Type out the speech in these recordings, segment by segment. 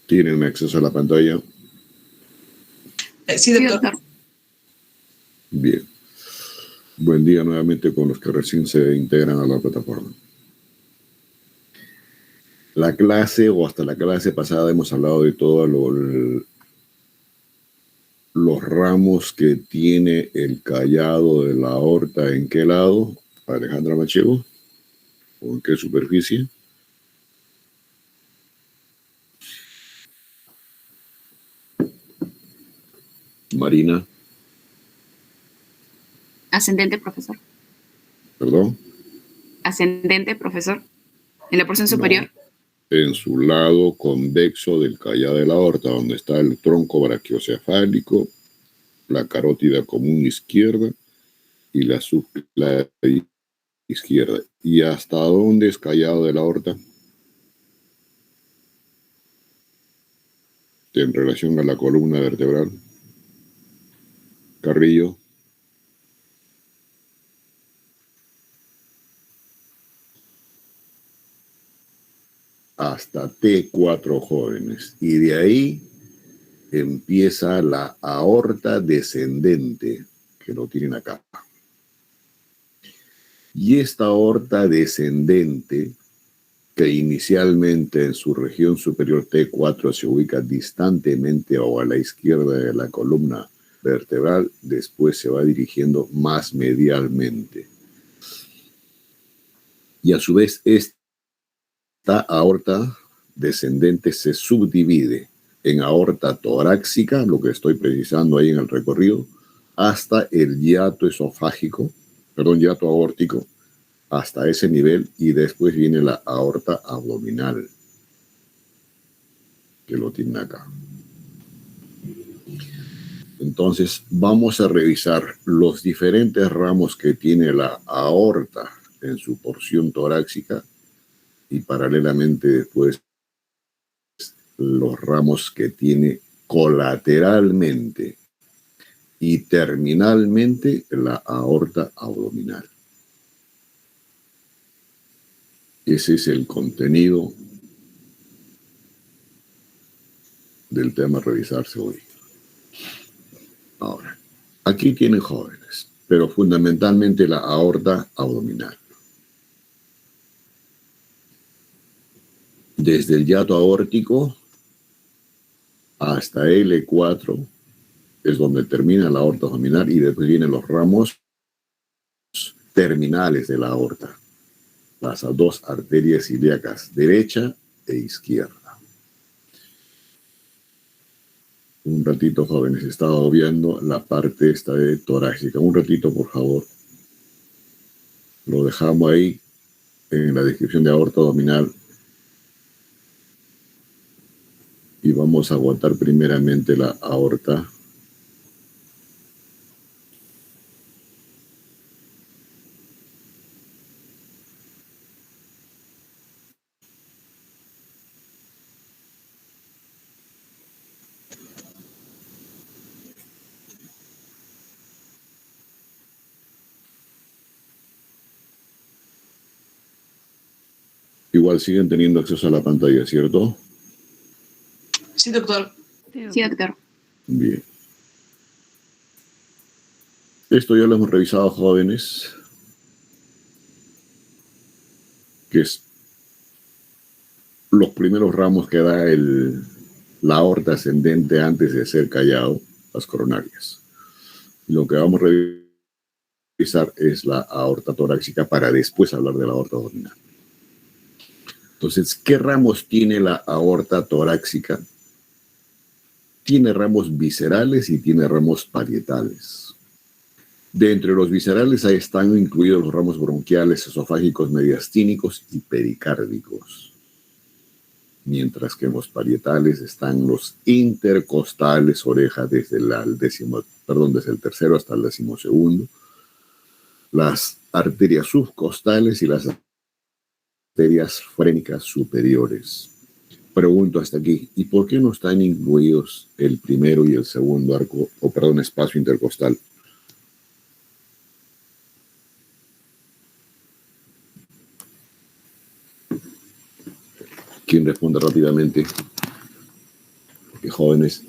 ¿Tienen acceso a la pantalla? Sí, doctor. Bien. Buen día nuevamente con los que recién se integran a la plataforma. La clase o hasta la clase pasada hemos hablado de todos los ramos que tiene el callado de la aorta. ¿En qué lado, Alejandra Machego? ¿O en qué superficie? Marina. Ascendente, profesor. ¿Perdón? Ascendente, profesor. En la porción superior. En su lado convexo del callado de la aorta, donde está el tronco brachiocefálico, la carótida común izquierda y la subclavícula izquierda. ¿Y hasta dónde es callado de la aorta? En relación a la columna vertebral. Carrillo. Hasta T4, jóvenes. Y de ahí empieza la aorta descendente, que lo tienen acá. Y esta aorta descendente, que inicialmente en su región superior T4 se ubica distantemente o a la izquierda de la columna vertebral, después se va dirigiendo más medialmente. Y a su vez esta aorta descendente se subdivide en aorta torácica, lo que estoy precisando ahí en el recorrido, hasta el hiato esofágico, hiato aórtico, hasta ese nivel, y después viene la aorta abdominal, que lo tiene acá. Entonces vamos a revisar los diferentes ramos que tiene la aorta en su porción torácica y paralelamente después los ramos que tiene colateralmente y terminalmente la aorta abdominal. Ese es el contenido del tema a revisarse hoy. Ahora, aquí tienen jóvenes, pero fundamentalmente la aorta abdominal. Desde el hiato aórtico hasta L4 es donde termina la aorta abdominal y después vienen los ramos terminales de la aorta. Las dos arterias ilíacas, derecha e izquierda. Un ratito, jóvenes, estaba viendo la parte esta de torácica. Un ratito, por favor. Lo dejamos ahí en la descripción de aorta abdominal. Y vamos a aguantar primeramente la aorta. Igual siguen teniendo acceso a la pantalla, ¿cierto? Sí, doctor. Sí, doctor. Bien. Esto ya lo hemos revisado, jóvenes, que es los primeros ramos que da la aorta ascendente antes de ser callado, las coronarias. Lo que vamos a revisar es la aorta torácica para después hablar de la aorta abdominal. Entonces, ¿qué ramos tiene la aorta torácica? Tiene ramos viscerales y tiene ramos parietales. De entre los viscerales ahí están incluidos los ramos bronquiales, esofágicos, mediastínicos y pericárdicos. Mientras que en los parietales están los intercostales, oreja desde el tercero hasta el 12º, las arterias subcostales y las arterias frénicas superiores. Pregunto hasta aquí, ¿y por qué no están incluidos el primero y el segundo espacio intercostal? ¿Quién responde rápidamente? que, jóvenes,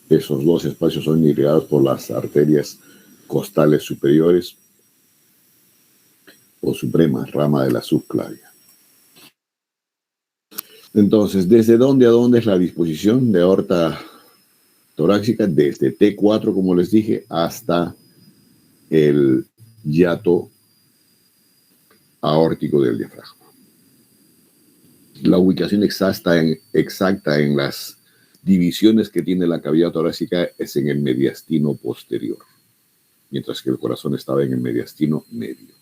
esos dos espacios son irrigados por las arterias costales superiores o supremas, rama de la subclavia. Entonces, ¿desde dónde a dónde es la disposición de aorta torácica? Desde T4, como les dije, hasta el hiato aórtico del diafragma. La ubicación exacta en las divisiones que tiene la cavidad torácica es en el mediastino posterior, mientras que el corazón estaba en el mediastino medio.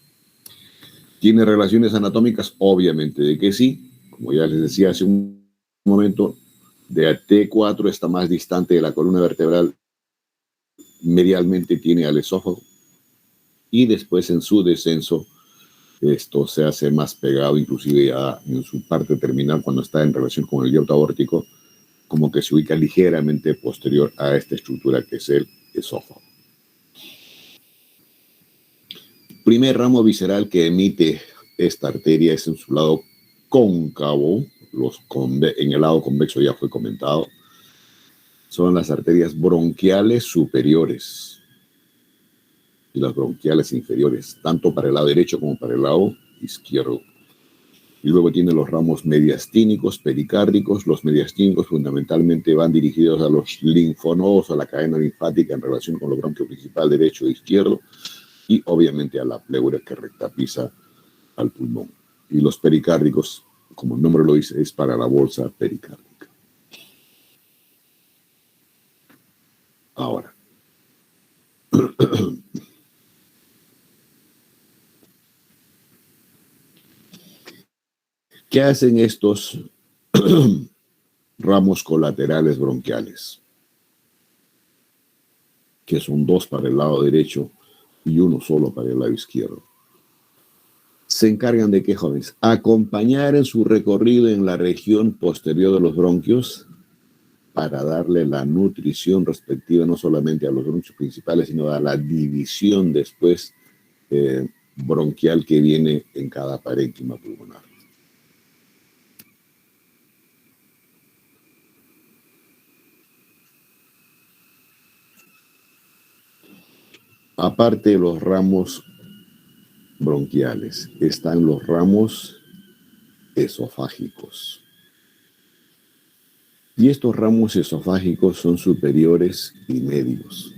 ¿Tiene relaciones anatómicas? Obviamente de que sí. Como ya les decía hace un momento, de T4 está más distante de la columna vertebral, medialmente tiene al esófago, y después en su descenso esto se hace más pegado, inclusive ya en su parte terminal, cuando está en relación con el hiato aórtico, como que se ubica ligeramente posterior a esta estructura que es el esófago. Primer ramo visceral que emite esta arteria es en su lado cóncavo, en el lado convexo ya fue comentado, son las arterias bronquiales superiores y las bronquiales inferiores, tanto para el lado derecho como para el lado izquierdo. Y luego tiene los ramos mediastínicos, pericárdicos. Los mediastínicos fundamentalmente van dirigidos a los linfonodos, a la cadena linfática en relación con los bronquios principal derecho e izquierdo, y obviamente a la pleura que rectapiza al pulmón. Y los pericárdicos, como el nombre lo dice, es para la bolsa pericárdica. Ahora, ¿qué hacen estos ramos colaterales bronquiales? Que son dos para el lado derecho y uno solo para el lado izquierdo. Se encargan de qué, jóvenes? Acompañar en su recorrido en la región posterior de los bronquios para darle la nutrición respectiva no solamente a los bronquios principales, sino a la división después bronquial que viene en cada parénquima pulmonar. Aparte de los ramos bronquiales, están los ramos esofágicos. Y estos ramos esofágicos son superiores y medios.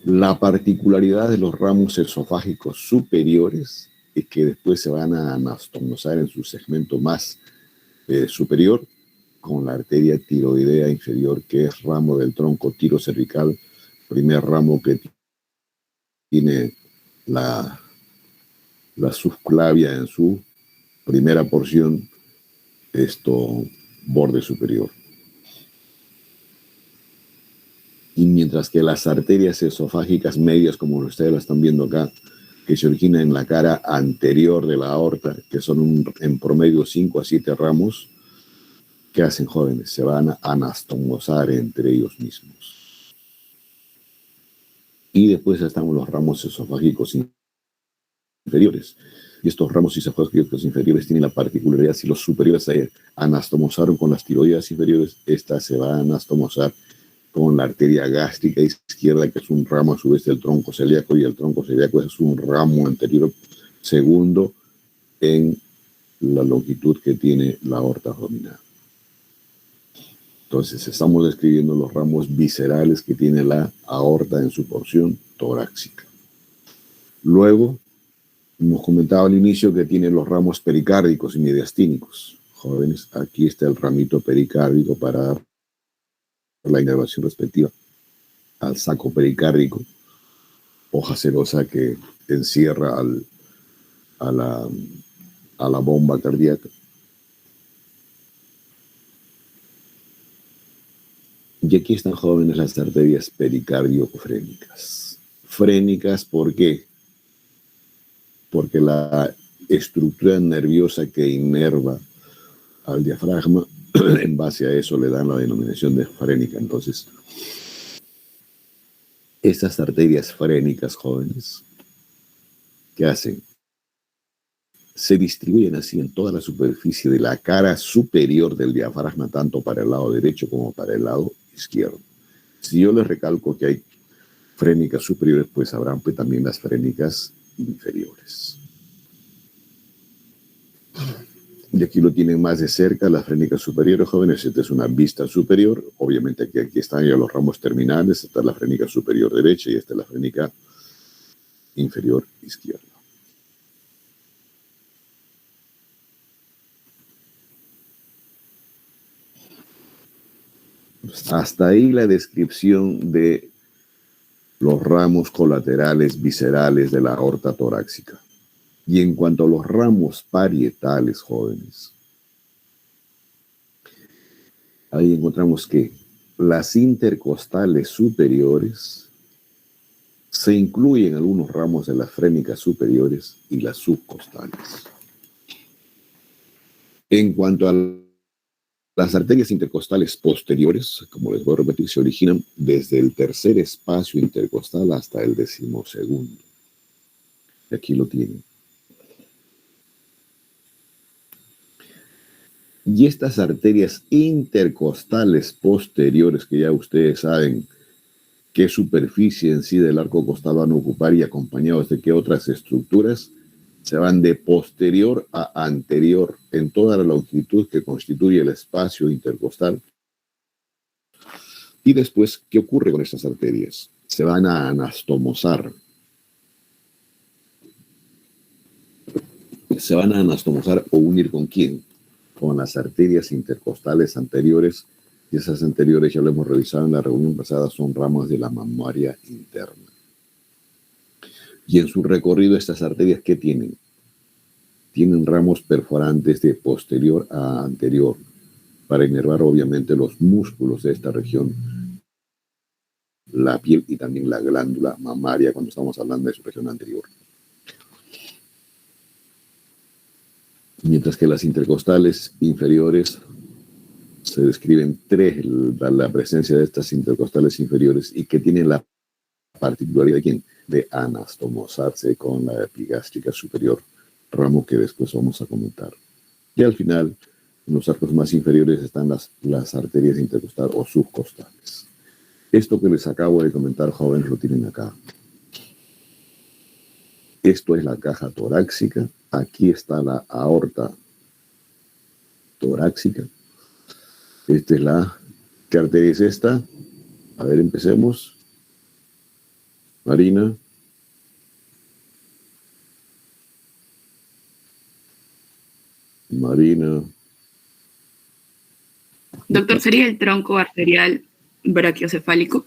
La particularidad de los ramos esofágicos superiores es que después se van a anastomosar en su segmento más superior con la arteria tiroidea inferior, que es ramo del tronco tirocervical, primer ramo que tiene la subclavia en su primera porción, borde superior. Y mientras que las arterias esofágicas medias, como ustedes lo están viendo acá, que se originan en la cara anterior de la aorta, que son en promedio 5 a 7 ramos, ¿qué hacen, jóvenes? Se van a anastomosar entre ellos mismos. Y después están los ramos esofágicos inferiores. Y estos ramos esofágicos inferiores tienen la particularidad, si los superiores se anastomosaron con las tiroides inferiores, estas se van a anastomosar con la arteria gástrica izquierda, que es un ramo a su vez del tronco celíaco, y el tronco celíaco es un ramo anterior segundo en la longitud que tiene la aorta abdominal. Entonces estamos describiendo los ramos viscerales que tiene la aorta en su porción torácica. Luego, hemos comentado al inicio que tiene los ramos pericárdicos y mediastínicos. Jóvenes, aquí está el ramito pericárdico para dar la inervación respectiva al saco pericárdico, hoja serosa que encierra a la bomba cardíaca. Y aquí están, jóvenes, las arterias pericardiofrénicas. Frénicas, ¿por qué? Porque la estructura nerviosa que inerva al diafragma, en base a eso le dan la denominación de frénica. Entonces, estas arterias frénicas, jóvenes, ¿qué hacen? se distribuyen así en toda la superficie de la cara superior del diafragma, tanto para el lado derecho como para el lado izquierdo. Si yo les recalco que hay frénicas superiores, pues habrán pues también las frénicas inferiores. Y aquí lo tienen más de cerca, las frénicas superiores, jóvenes. Esta es una vista superior. Obviamente aquí están ya los ramos terminales. Esta es la frénica superior derecha y esta es la frénica inferior izquierda. Hasta ahí la descripción de los ramos colaterales viscerales de la aorta torácica. Y en cuanto a los ramos parietales, jóvenes, ahí encontramos que las intercostales superiores se incluyen algunos ramos de las frénicas superiores y las subcostales. En cuanto a las arterias intercostales posteriores, como les voy a repetir, se originan desde el tercer espacio intercostal hasta el 12º. Y aquí lo tienen. Y estas arterias intercostales posteriores, que ya ustedes saben qué superficie en sí del arco costal van a ocupar y acompañados de qué otras estructuras, se van de posterior a anterior en toda la longitud que constituye el espacio intercostal. Y después, ¿qué ocurre con estas arterias? Se van a anastomosar. Se van a anastomosar o unir ¿con quién? Con las arterias intercostales anteriores, y esas anteriores ya lo hemos revisado en la reunión pasada, son ramas de la mamaria interna. Y en su recorrido estas arterias, ¿qué tienen? Tienen ramos perforantes de posterior a anterior para inervar obviamente los músculos de esta región, la piel y también la glándula mamaria cuando estamos hablando de su región anterior. Mientras que las intercostales inferiores se describen tres, la presencia de estas intercostales inferiores y que tienen la particularidad de anastomosarse con la epigástrica superior, ramo que después vamos a comentar. Y al final, en los arcos más inferiores están las arterias intercostales o subcostales. Esto que les acabo de comentar, jóvenes, lo tienen acá. Esto es la caja torácica. Aquí está la aorta torácica. Esta es la... ¿Qué arteria es esta? A ver, empecemos. Marina. Doctor, ¿sería el tronco arterial brachiocefálico?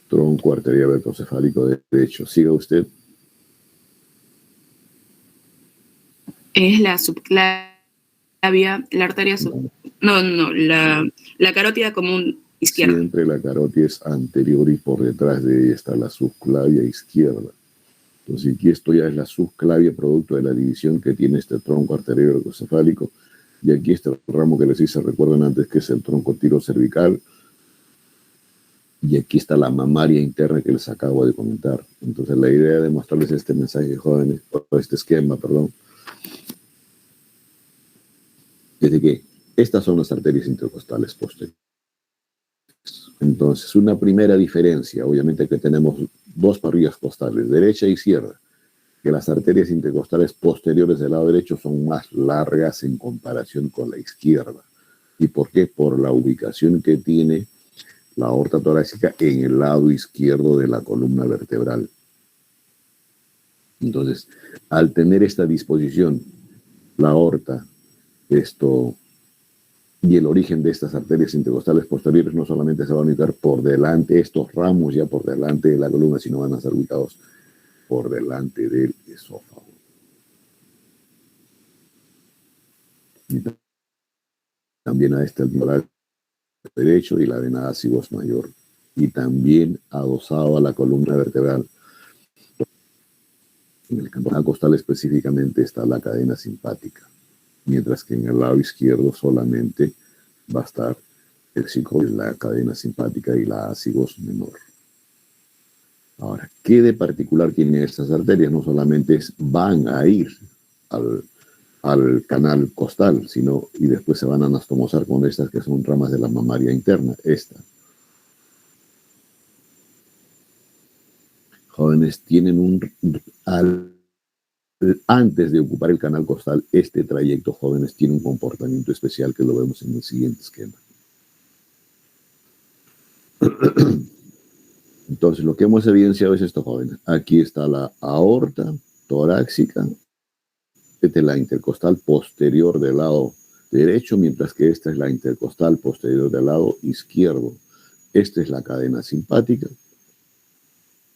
Tronco arterial brachiocefálico derecho. Siga usted. Es la subclavia, la arteria la carótida común izquierda. Siempre la carótida es anterior y por detrás de ella está la subclavia izquierda. Entonces aquí esto ya es la subclavia producto de la división que tiene este tronco arterial brachiocefálico. Y aquí está el ramo que les hice, recuerden antes, que es el tronco tirocervical. Y aquí está la mamaria interna que les acabo de comentar. Entonces la idea de mostrarles este mensaje, jóvenes, o este esquema, perdón, es de que estas son las arterias intercostales posteriores. Entonces, una primera diferencia, obviamente que tenemos dos parrillas costales, derecha e izquierda, que las arterias intercostales posteriores del lado derecho son más largas en comparación con la izquierda. ¿Y por qué? Por la ubicación que tiene la aorta torácica en el lado izquierdo de la columna vertebral. Entonces, al tener esta disposición, la aorta, y el origen de estas arterias intercostales posteriores no solamente se van a ubicar por delante, estos ramos ya por delante de la columna, sino van a ser ubicados por delante del esófago. Y también a este alveolar derecho y la vena ácigos mayor. Y también adosado a la columna vertebral. En el campo costal específicamente está la cadena simpática, mientras que en el lado izquierdo solamente va a estar el psico, la cadena simpática y la ácigos menor. Ahora, ¿qué de particular tienen estas arterias? No solamente van a ir al canal costal, sino, y después se van a anastomosar con estas que son ramas de la mamaria interna. Jóvenes tienen antes de ocupar el canal costal, este trayecto, jóvenes, tiene un comportamiento especial que lo vemos en el siguiente esquema. Entonces, lo que hemos evidenciado es esto, jóvenes. Aquí está la aorta torácica, esta es la intercostal posterior del lado derecho, mientras que esta es la intercostal posterior del lado izquierdo. Esta es la cadena simpática.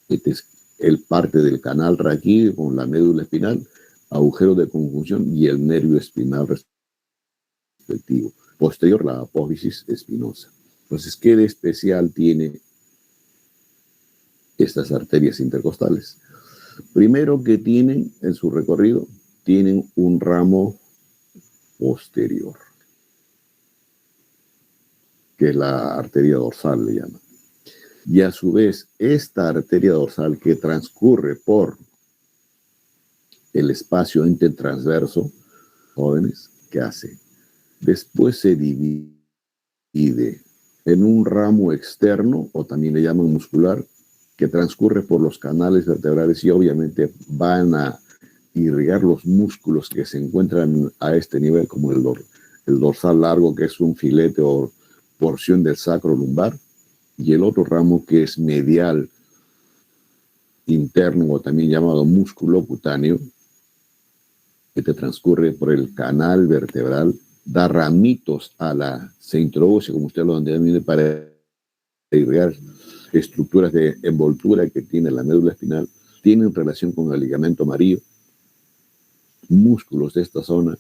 Este es el parte del canal raquídeo con la médula espinal, agujero de conjunción y el nervio espinal respectivo. Posterior, la apófisis espinosa. Entonces, ¿qué de especial tiene estas arterias intercostales? Primero que tienen en su recorrido, tienen un ramo posterior, que es la arteria dorsal, le llaman. Y a su vez, esta arteria dorsal que transcurre por el espacio intertransverso, jóvenes, ¿qué hace? Después se divide en un ramo externo, o también le llaman muscular, que transcurre por los canales vertebrales y obviamente van a irrigar los músculos que se encuentran a este nivel, como el dorsal largo, que es un filete o porción del sacro lumbar, y el otro ramo que es medial interno, o también llamado músculo cutáneo, que te transcurre por el canal vertebral, da ramitos se introduce, como usted lo entiende, para irrigar estructuras de envoltura que tiene la médula espinal, tienen relación con el ligamento amarillo, músculos de esta zona,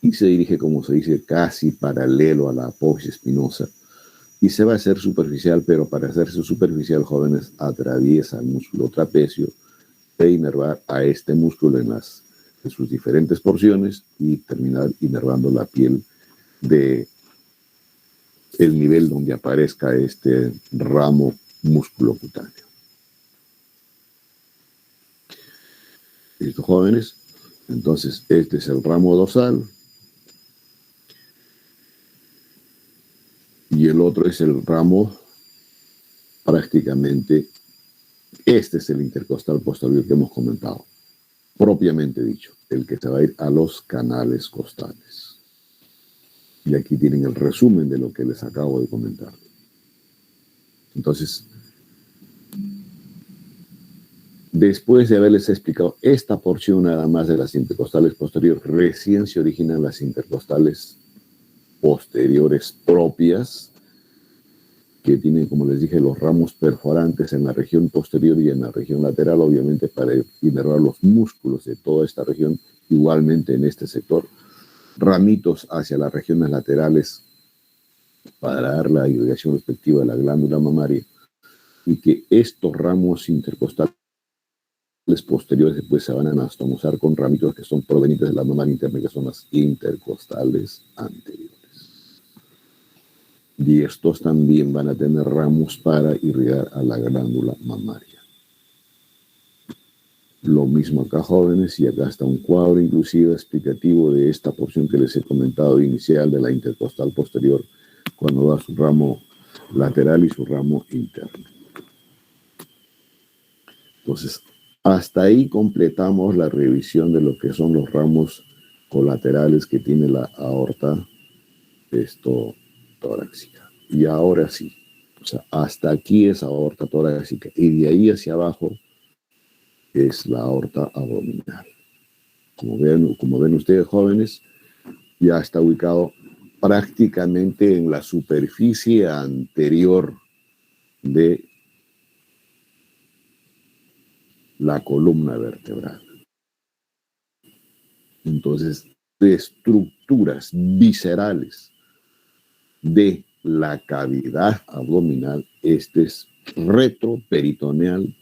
y se dirige, como se dice, casi paralelo a la apófisis espinosa. Y se va a hacer superficial, pero para hacerse superficial, jóvenes, atraviesa el músculo trapecio e inervar a este músculo en sus diferentes porciones y terminar inervando la piel de el nivel donde aparezca este ramo músculo cutáneo. ¿Listo, jóvenes? Entonces, este es el ramo dorsal. Y el otro es el ramo prácticamente, este es el intercostal posterior que hemos comentado, propiamente dicho, el que se va a ir a los canales costales. Y aquí tienen el resumen de lo que les acabo de comentar. Entonces, después de haberles explicado esta porción nada más de las intercostales posteriores, recién se originan las intercostales posteriores propias, que tienen, como les dije, los ramos perforantes en la región posterior y en la región lateral, obviamente para inervar los músculos de toda esta región, igualmente en este sector, ramitos hacia las regiones laterales para dar la irrigación respectiva de la glándula mamaria, y que estos ramos intercostales posteriores después se van a anastomosar con ramitos que son provenientes de la mamaria interna, que son las intercostales anteriores. Y estos también van a tener ramos para irrigar a la glándula mamaria. Lo mismo acá, jóvenes, y acá está un cuadro inclusive explicativo de esta porción que les he comentado inicial de la intercostal posterior, cuando da su ramo lateral y su ramo interno. Entonces, hasta ahí completamos la revisión de lo que son los ramos colaterales que tiene la aorta torácica. Y ahora sí, o sea, hasta aquí es aorta torácica y de ahí hacia abajo es la aorta abdominal. Como ven ustedes, jóvenes, ya está ubicado prácticamente en la superficie anterior de la columna vertebral. Entonces, de estructuras viscerales de la cavidad abdominal, este es retroperitoneal,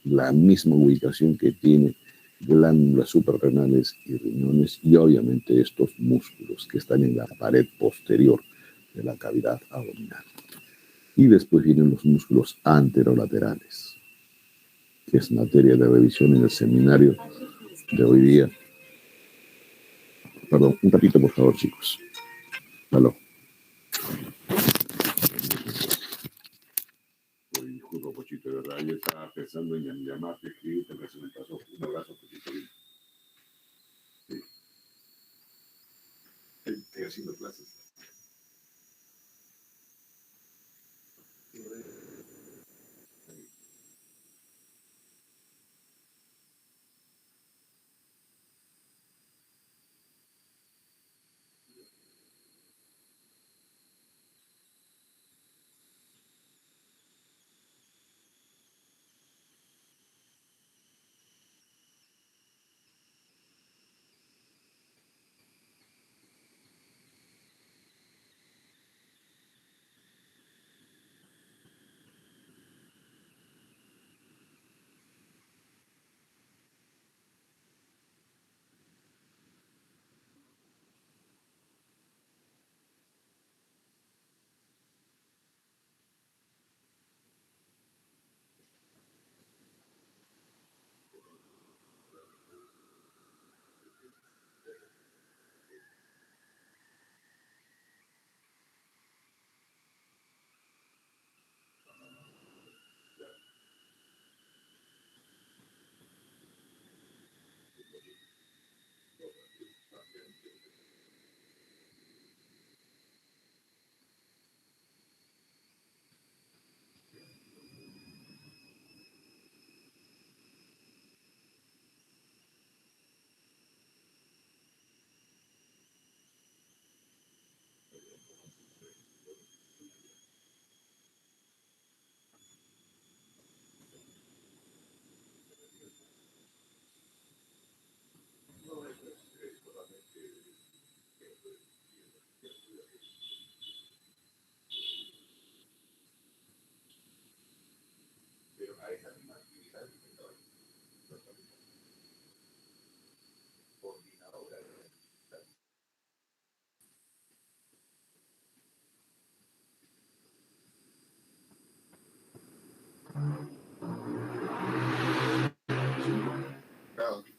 la misma ubicación que tiene glándulas suprarrenales y riñones, y obviamente estos músculos que están en la pared posterior de la cavidad abdominal. Y después vienen los músculos anterolaterales, que es materia de revisión en el seminario de hoy día. Perdón, un ratito, por favor, chicos. Aló. Oye, disculpa, Pochito, de verdad, yo estaba pensando en llamarte, escribirte, pero se me pasó. Un abrazo, Pochito. Sí. Estoy haciendo clases.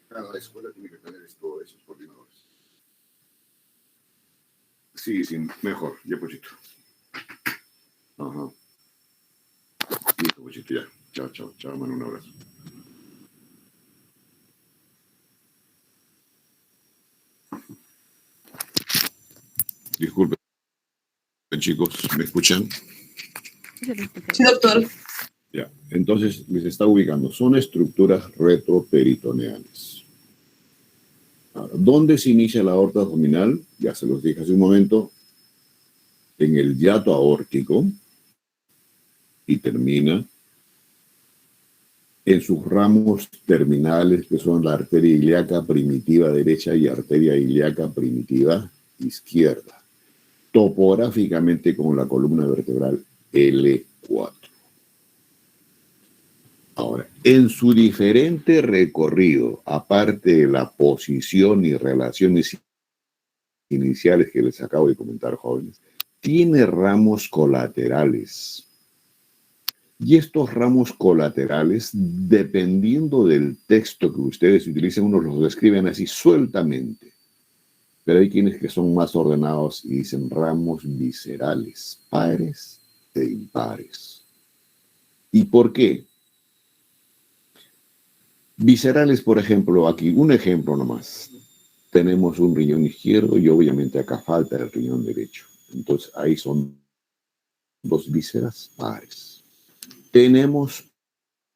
Cada escuela tiene que tener esos coordinadores. Sí, sí, mejor, ya, Pochito. Ajá. Listo, Pochito, ya. Chao, chao, chao, mano, un abrazo. Disculpen, chicos, ¿me escuchan? Sí, doctor. Ya, entonces les está ubicando. Son estructuras retroperitoneales. Ahora, ¿dónde se inicia la aorta abdominal? Ya se los dije hace un momento. En el hiato aórtico y termina en sus ramos terminales, que son la arteria ilíaca primitiva derecha y arteria ilíaca primitiva izquierda, topográficamente con la columna vertebral L4. Ahora, en su diferente recorrido, aparte de la posición y relaciones iniciales que les acabo de comentar, jóvenes, tiene ramos colaterales. Y estos ramos colaterales, dependiendo del texto que ustedes utilicen, unos los describen así sueltamente. Pero hay quienes que son más ordenados y dicen ramos viscerales, pares e impares. ¿Y por qué? Viscerales, por ejemplo, aquí, un ejemplo nomás. Tenemos un riñón izquierdo y obviamente acá falta el riñón derecho. Entonces ahí son dos vísceras pares. Tenemos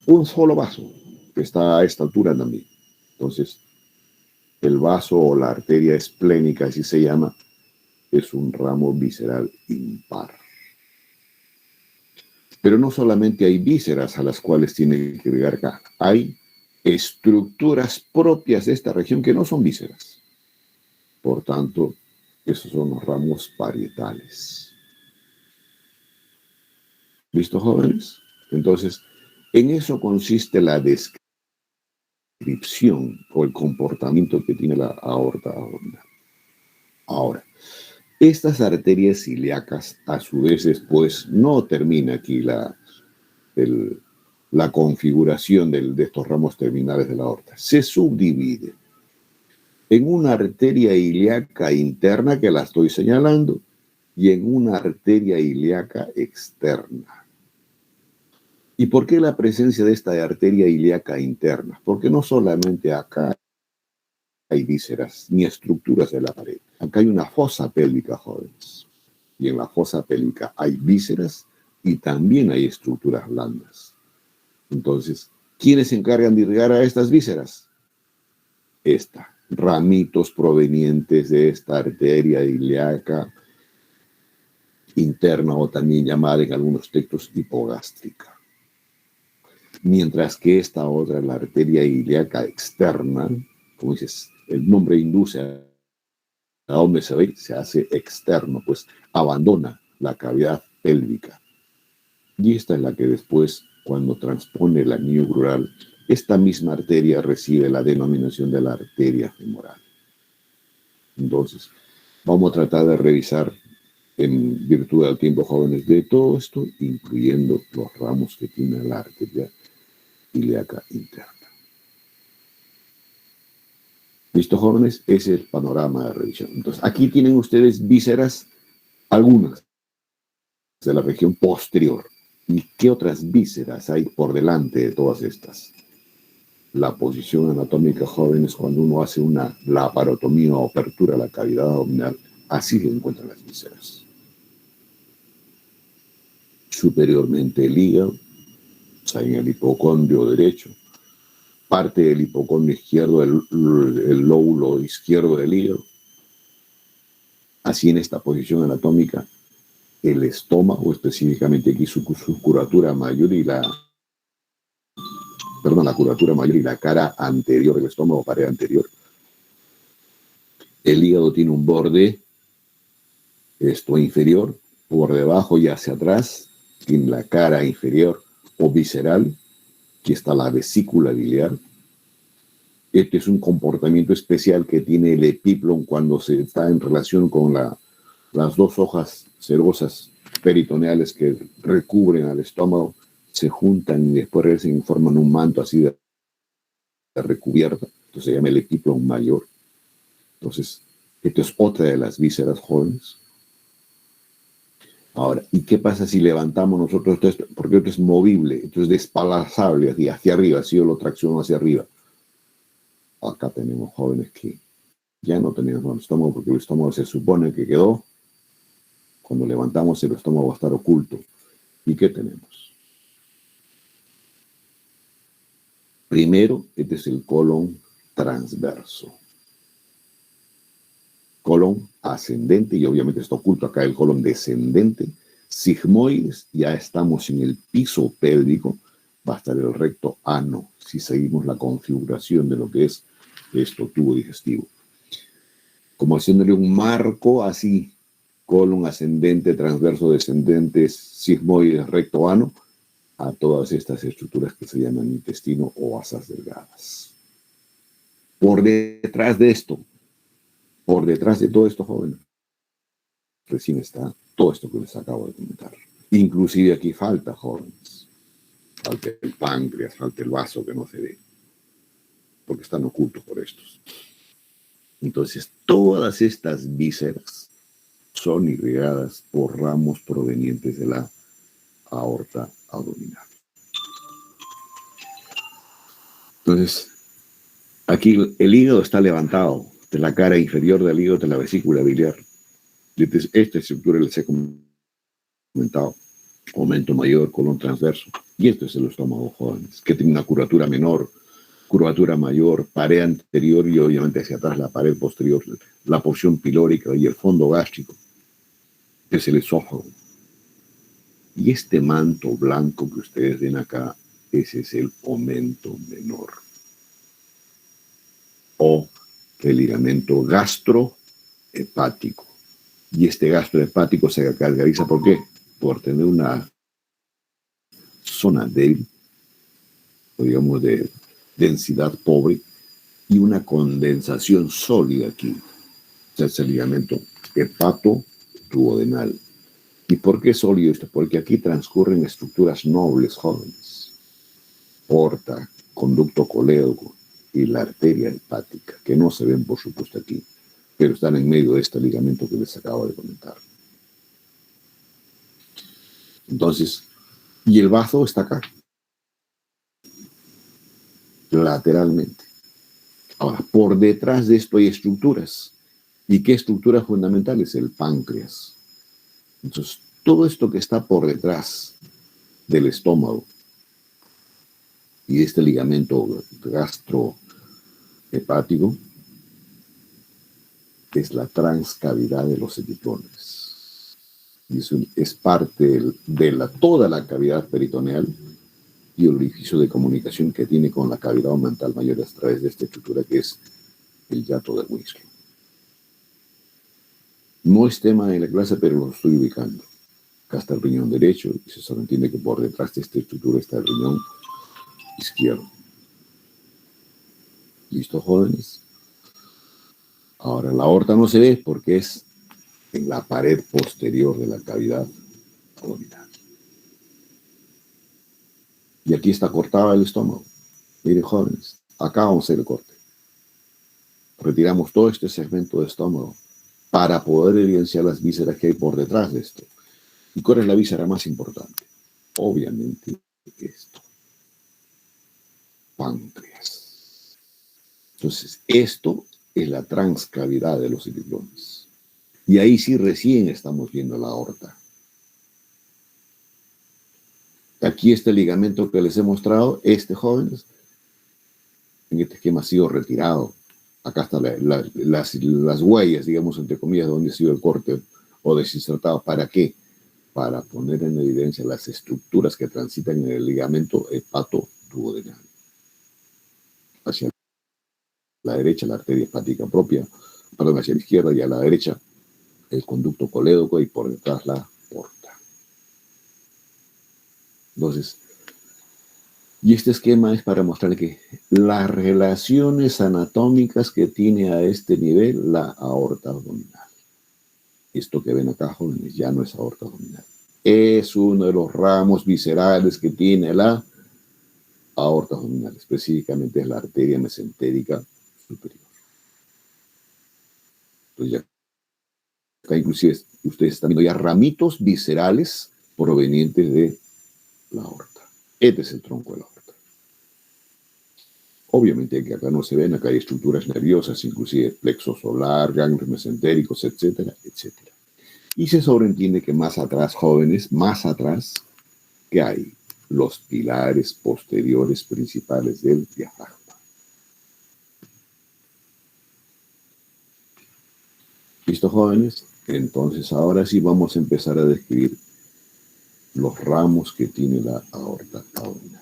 un solo vaso que está a esta altura también. Entonces, el vaso o la arteria esplénica, así se llama, es un ramo visceral impar. Pero no solamente hay vísceras a las cuales tiene que llegar acá, hay estructuras propias de esta región que no son vísceras. Por tanto, esos son los ramos parietales. ¿Listo, jóvenes? Entonces, en eso consiste la descripción o el comportamiento que tiene la aorta abdominal. Ahora, estas arterias ilíacas, a su vez, después no termina aquí la configuración de estos ramos terminales de la aorta. Se subdivide en una arteria ilíaca interna que la estoy señalando y en una arteria ilíaca externa. ¿Y por qué la presencia de esta arteria ilíaca interna? Porque no solamente acá hay vísceras ni estructuras de la pared. Acá hay una fosa pélvica, jóvenes. Y en la fosa pélvica hay vísceras y también hay estructuras blandas. Entonces, ¿quiénes se encargan de irrigar a estas vísceras? Ramitos provenientes de esta arteria ilíaca interna, o también llamada en algunos textos hipogástrica. Mientras que esta otra, la arteria ilíaca externa, como dices, el nombre induce a dónde se ve, se hace externo, pues abandona la cavidad pélvica. Y esta es la que después, cuando transpone el anillo crural, esta misma arteria recibe la denominación de la arteria femoral. Entonces, vamos a tratar de revisar, en virtud del tiempo, jóvenes, de todo esto, incluyendo los ramos que tiene la arteria ilíaca interna. ¿Listo, jóvenes? Ese es el panorama de revisión. Entonces, aquí tienen ustedes vísceras, algunas de la región posterior. ¿Y qué otras vísceras hay por delante de todas estas? La posición anatómica, jóvenes, cuando uno hace una laparotomía o apertura de la cavidad abdominal, así se encuentran las vísceras. Superiormente el hígado, o sea, en el hipocondrio derecho, parte del hipocondrio izquierdo, el lóbulo izquierdo del hígado. Así en esta posición anatómica, el estómago, específicamente aquí su curvatura mayor y la curvatura mayor y la cara anterior del estómago, pared anterior. El hígado tiene un borde, esto inferior, por debajo y hacia atrás, tiene la cara inferior o visceral. Aquí está la vesícula biliar. Este es un comportamiento especial que tiene el epíplon cuando se está en relación con las dos hojas cerosas peritoneales que recubren al estómago, se juntan y después forman un manto así de recubierta. Entonces se llama el epíplon mayor. Entonces, esto es otra de las vísceras, jóvenes. Ahora, ¿y qué pasa si levantamos nosotros esto? Porque esto es movible, esto es desplazable hacia arriba, si yo lo tracciono hacia arriba. Acá tenemos, jóvenes, que ya no tenemos el estómago, porque el estómago se supone que quedó. Cuando levantamos el estómago va a estar oculto. ¿Y qué tenemos? Primero, este es el colon transverso. Colon ascendente, y obviamente está oculto acá el colon descendente. Sigmoides, ya estamos en el piso pélvico, va a estar el recto ano, si seguimos la configuración de lo que es esto, tubo digestivo. Como haciéndole un marco así, colon ascendente, transverso descendente, sigmoides, recto ano, a todas estas estructuras que se llaman intestino o asas delgadas. Por detrás de esto, por detrás de todo esto, jóvenes, recién está todo esto que les acabo de comentar. Inclusive aquí falta, jóvenes. Falta el páncreas, falta el vaso que no se ve, porque están ocultos por estos. Entonces, todas estas vísceras son irrigadas por ramos provenientes de la aorta abdominal. Entonces, aquí el hígado está levantado, de la cara inferior del hígado de la vesícula biliar. Esta estructura les he comentado, aumento mayor, colon transverso. Y esto es el estómago, jóvenes, que tiene una curvatura menor, curvatura mayor, pared anterior y obviamente hacia atrás la pared posterior, la porción pilórica y el fondo gástrico, que es el esófago. Y este manto blanco que ustedes ven acá, ese es el aumento menor. O el ligamento gastrohepático. Y este gastrohepático se caracteriza ¿por qué? Por tener una zona débil, o digamos de densidad pobre, y una condensación sólida aquí. O sea, es el ligamento hepatoduodenal. ¿Y por qué sólido esto? Porque aquí transcurren estructuras nobles, jóvenes. Porta, conducto colédoco, y la arteria hepática, que no se ven, por supuesto, aquí, pero están en medio de este ligamento que les acabo de comentar. Entonces, y el bazo está acá, lateralmente. Ahora, por detrás de esto hay estructuras. ¿Y qué estructuras fundamentales? El páncreas. Entonces, todo esto que está por detrás del estómago y de este ligamento gastrohepático es la transcavidad de los epiplones. Y es parte de toda la cavidad peritoneal y el orificio de comunicación que tiene con la cavidad omental mayor a través de esta estructura que es el hiato de Winslow. No es tema de la clase, pero lo estoy ubicando. Acá está el riñón derecho y se sobreentiende que por detrás de esta estructura está el riñón izquierdo. ¿Listo, jóvenes? Ahora, la aorta no se ve porque es en la pared posterior de la cavidad abdominal. Y aquí está cortado el estómago. Miren, jóvenes, acá vamos a hacer el corte. Retiramos todo este segmento de estómago para poder evidenciar las vísceras que hay por detrás de esto. ¿Y cuál es la víscera más importante? Obviamente esto. Páncreas. Entonces, esto es la transcavidad de los epiplones. Y ahí sí recién estamos viendo la aorta. Aquí este ligamento que les he mostrado, jóvenes, en este esquema ha sido retirado. Acá están las huellas, digamos, entre comillas, de donde ha sido el corte o desinsertado. ¿Para qué? Para poner en evidencia las estructuras que transitan en el ligamento hepatoduodenal. Hacia la derecha, la arteria hepática propia, perdón, hacia la izquierda y a la derecha, el conducto colédoco y por detrás la porta. Entonces, y este esquema es para mostrar que las relaciones anatómicas que tiene a este nivel la aorta abdominal. Esto que ven acá, jóvenes, ya no es aorta abdominal. Es uno de los ramos viscerales que tiene la aorta abdominal. Específicamente es la arteria mesentérica superior. Entonces ya acá inclusive ustedes están viendo ya ramitos viscerales provenientes de la aorta. Este es el tronco de la aorta. Obviamente que acá no se ven, acá hay estructuras nerviosas, inclusive plexo solar, ganglios mesentéricos, etcétera, etcétera. Y se sobreentiende que más atrás, jóvenes, más atrás, que hay los pilares posteriores principales del diafragma. ¿Listo, jóvenes? Entonces, ahora sí vamos a empezar a describir los ramos que tiene la aorta abdominal.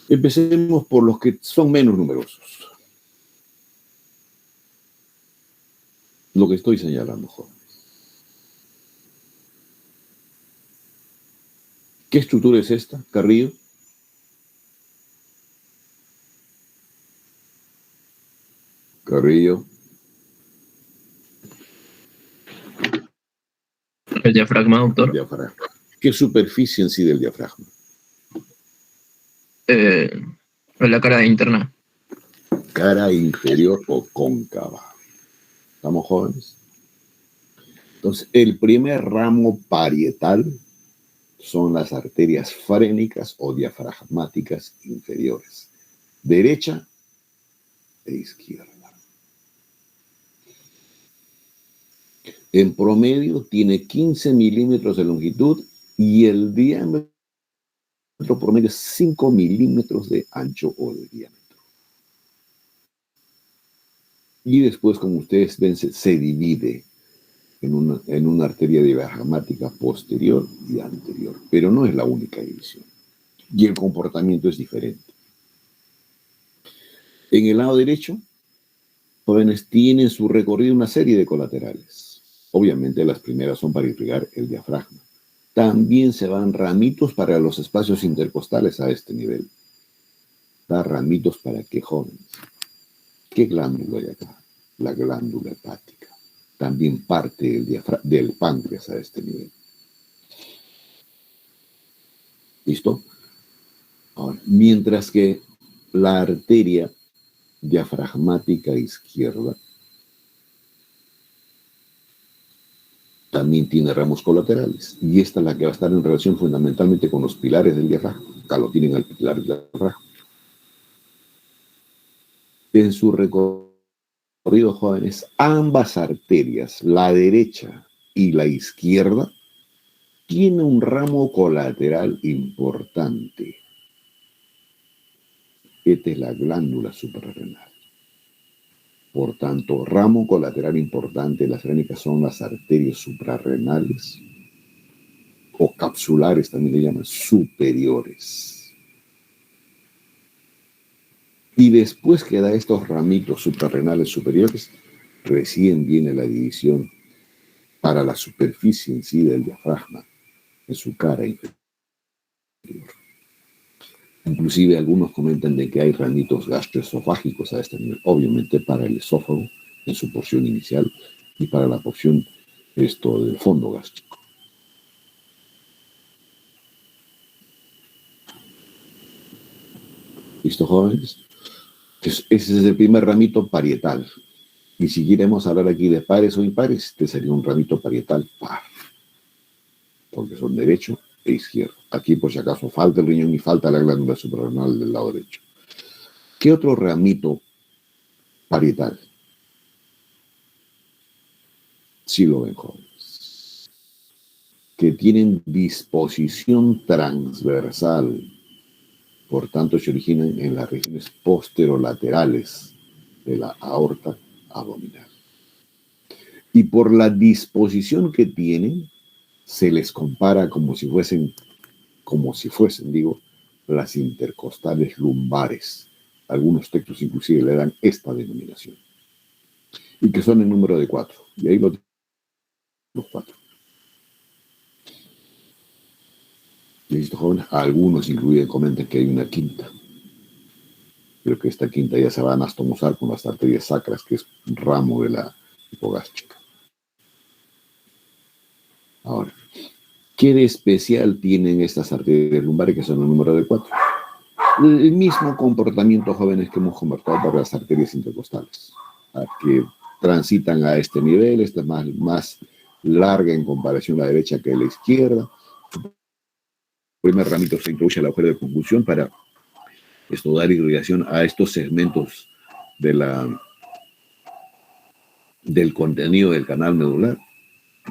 Empecemos por los que son menos numerosos. Lo que estoy señalando, jóvenes. ¿Qué estructura es esta, Carrillo? Carrillo. El diafragma, doctor. El diafragma. ¿Qué superficie en sí del diafragma? La cara interna. Cara inferior o cóncava. ¿Estamos, jóvenes? Entonces, el primer ramo parietal son las arterias frénicas o diafragmáticas inferiores, derecha e izquierda. En promedio tiene 15 milímetros de longitud y el diámetro promedio es 5 milímetros de ancho o de diámetro. Y después, como ustedes ven, se divide en una arteria diafragmática posterior y anterior, pero no es la única división. Y el comportamiento es diferente. En el lado derecho, jóvenes, tienen su recorrido una serie de colaterales. Obviamente las primeras son para irrigar el diafragma. También se van ramitos para los espacios intercostales a este nivel. Da ramitos para qué, jóvenes. ¿Qué glándula hay acá? La glándula hepática. También parte del páncreas a este nivel. ¿Listo? Ahora, mientras que La arteria diafragmática izquierda también tiene ramos colaterales, y esta es la que va a estar en relación fundamentalmente con los pilares del diafragma. Acá lo tienen al pilar del diafragma. En su recorrido, jóvenes, ambas arterias, la derecha y la izquierda, tiene un ramo colateral importante. Esta es la glándula suprarrenal. Por tanto, ramo colateral importante de las venas son las arterias suprarrenales, o capsulares también le llaman, superiores. Y después que da estos ramitos suprarrenales superiores, recién viene la división para la superficie en sí del diafragma, en su cara inferior. Inclusive algunos comentan de que hay ramitos gastroesofágicos a este nivel, obviamente para el esófago en su porción inicial y para la porción del fondo gástrico. ¿Listo, jóvenes? Ese es el primer ramito parietal. Y si queremos hablar aquí de pares o impares, este sería un ramito parietal par, porque son derecho e izquierdo. Aquí, por si acaso, falta el riñón y falta la glándula suprarrenal del lado derecho. ¿Qué otro ramito parietal? Sí lo ven, jóvenes. Que tienen disposición transversal. Por tanto, se originan en las regiones posterolaterales de la aorta abdominal. Y por la disposición que tienen, se les compara como si fuesen, las intercostales lumbares. Algunos textos inclusive le dan esta denominación. Y que son en número de 4. Y ahí los 4. ¿Listo, jóvenes? Algunos incluyen comentan que hay una quinta. Pero que esta quinta ya se va a anastomosar con las arterias sacras, que es un ramo de la hipogástrica. Ahora, ¿qué de especial tienen estas arterias lumbares que son el número de 4? El mismo comportamiento, jóvenes, que hemos conversado para las arterias intercostales, que transitan a este nivel. Esta es más larga en comparación a la derecha que a la izquierda. El primer ramito se introduce al agujero de conjunción para dar irrigación a estos segmentos del contenido del canal medular,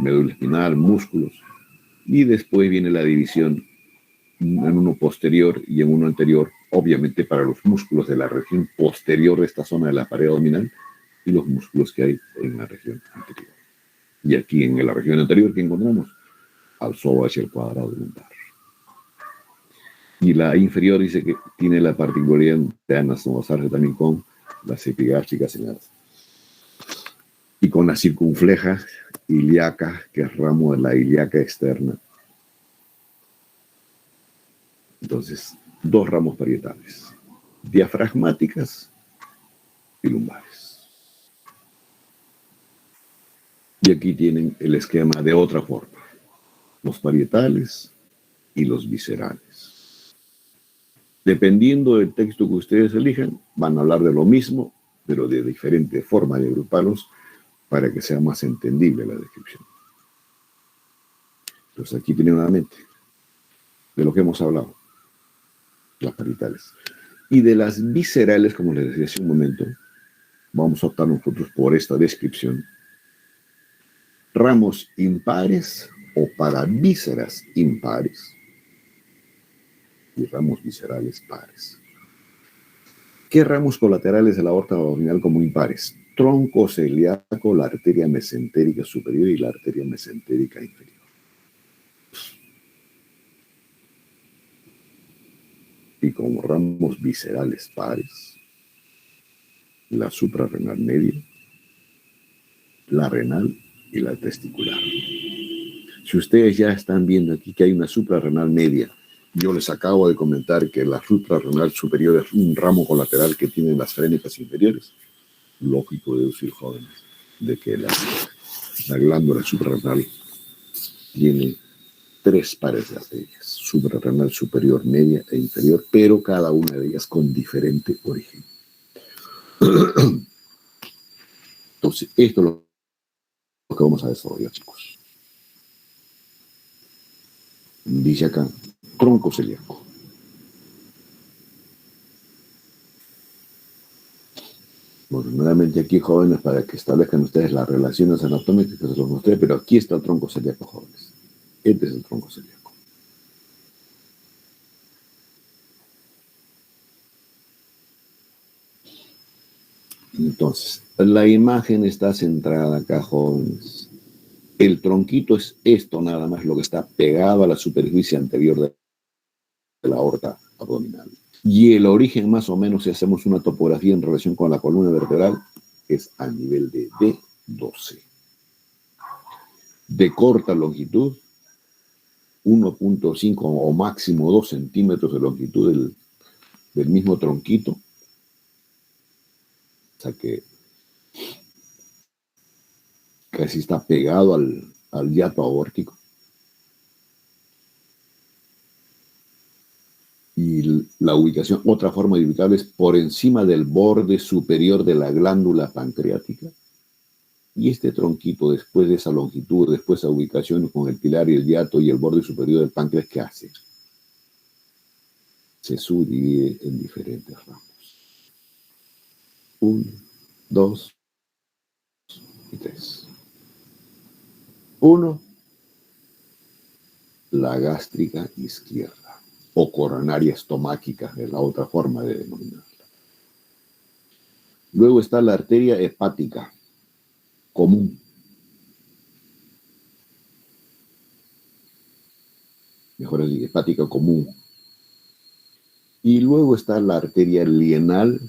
médula espinal, músculos, y después viene la división en uno posterior y en uno anterior, obviamente para los músculos de la región posterior de esta zona de la pared abdominal y los músculos que hay en la región anterior. Y aquí en la región anterior que encontramos al psoas hacia el cuadrado lumbar. Y la inferior dice que tiene la particularidad de anastomosarse también con las epigástricas y con la circunfleja ilíaca, que es ramo de la ilíaca externa. Entonces, 2 ramos parietales, diafragmáticas y lumbares. Y aquí tienen el esquema de otra forma, los parietales y los viscerales. Dependiendo del texto que ustedes elijan, van a hablar de lo mismo, pero de diferente forma de agruparlos para que sea más entendible la descripción. Entonces aquí tienen nuevamente de lo que hemos hablado, las parietales. Y de las viscerales, como les decía hace un momento, vamos a optar nosotros por esta descripción. Ramos impares o paravísceras impares y ramos viscerales pares. ¿Qué ramos colaterales de la aorta abdominal como impares? Tronco celíaco, la arteria mesentérica superior y la arteria mesentérica inferior. Y como ramos viscerales pares, la suprarrenal media, la renal y la testicular. Si ustedes ya están viendo aquí que hay una suprarrenal media, yo les acabo de comentar que la suprarrenal superior es un ramo colateral que tienen las frénicas inferiores. Lógico deducir, jóvenes, de que la glándula suprarrenal tiene 3 pares de arterias, suprarrenal superior, media e inferior, pero cada una de ellas con diferente origen. Entonces, esto es lo que vamos a desarrollar, chicos. Dice acá, tronco celíaco. Bueno, nuevamente aquí, jóvenes, para que establezcan ustedes las relaciones anatómicas que se los mostré, pero aquí está el tronco celíaco, jóvenes. Este es el tronco celíaco. Entonces, la imagen está centrada acá, jóvenes. El tronquito es esto nada más, lo que está pegado a la superficie anterior de la aorta abdominal. Y el origen, más o menos, si hacemos una topografía en relación con la columna vertebral, es a nivel de D12. De corta longitud, 1.5 o máximo 2 centímetros de longitud del mismo tronquito. O sea que casi está pegado al hiato aórtico. Y la ubicación, otra forma de ubicarlo es por encima del borde superior de la glándula pancreática. Y este tronquito, después de esa longitud, después de esa ubicación con el pilar y el hiato y el borde superior del páncreas, ¿qué hace? Se subdivide en diferentes ramos. 1, 2 y 3. 1, la gástrica izquierda, o coronaria estomáquica, es la otra forma de denominarla. Luego está la arteria hepática común. Mejor así, hepática común. Y luego está la arteria lienal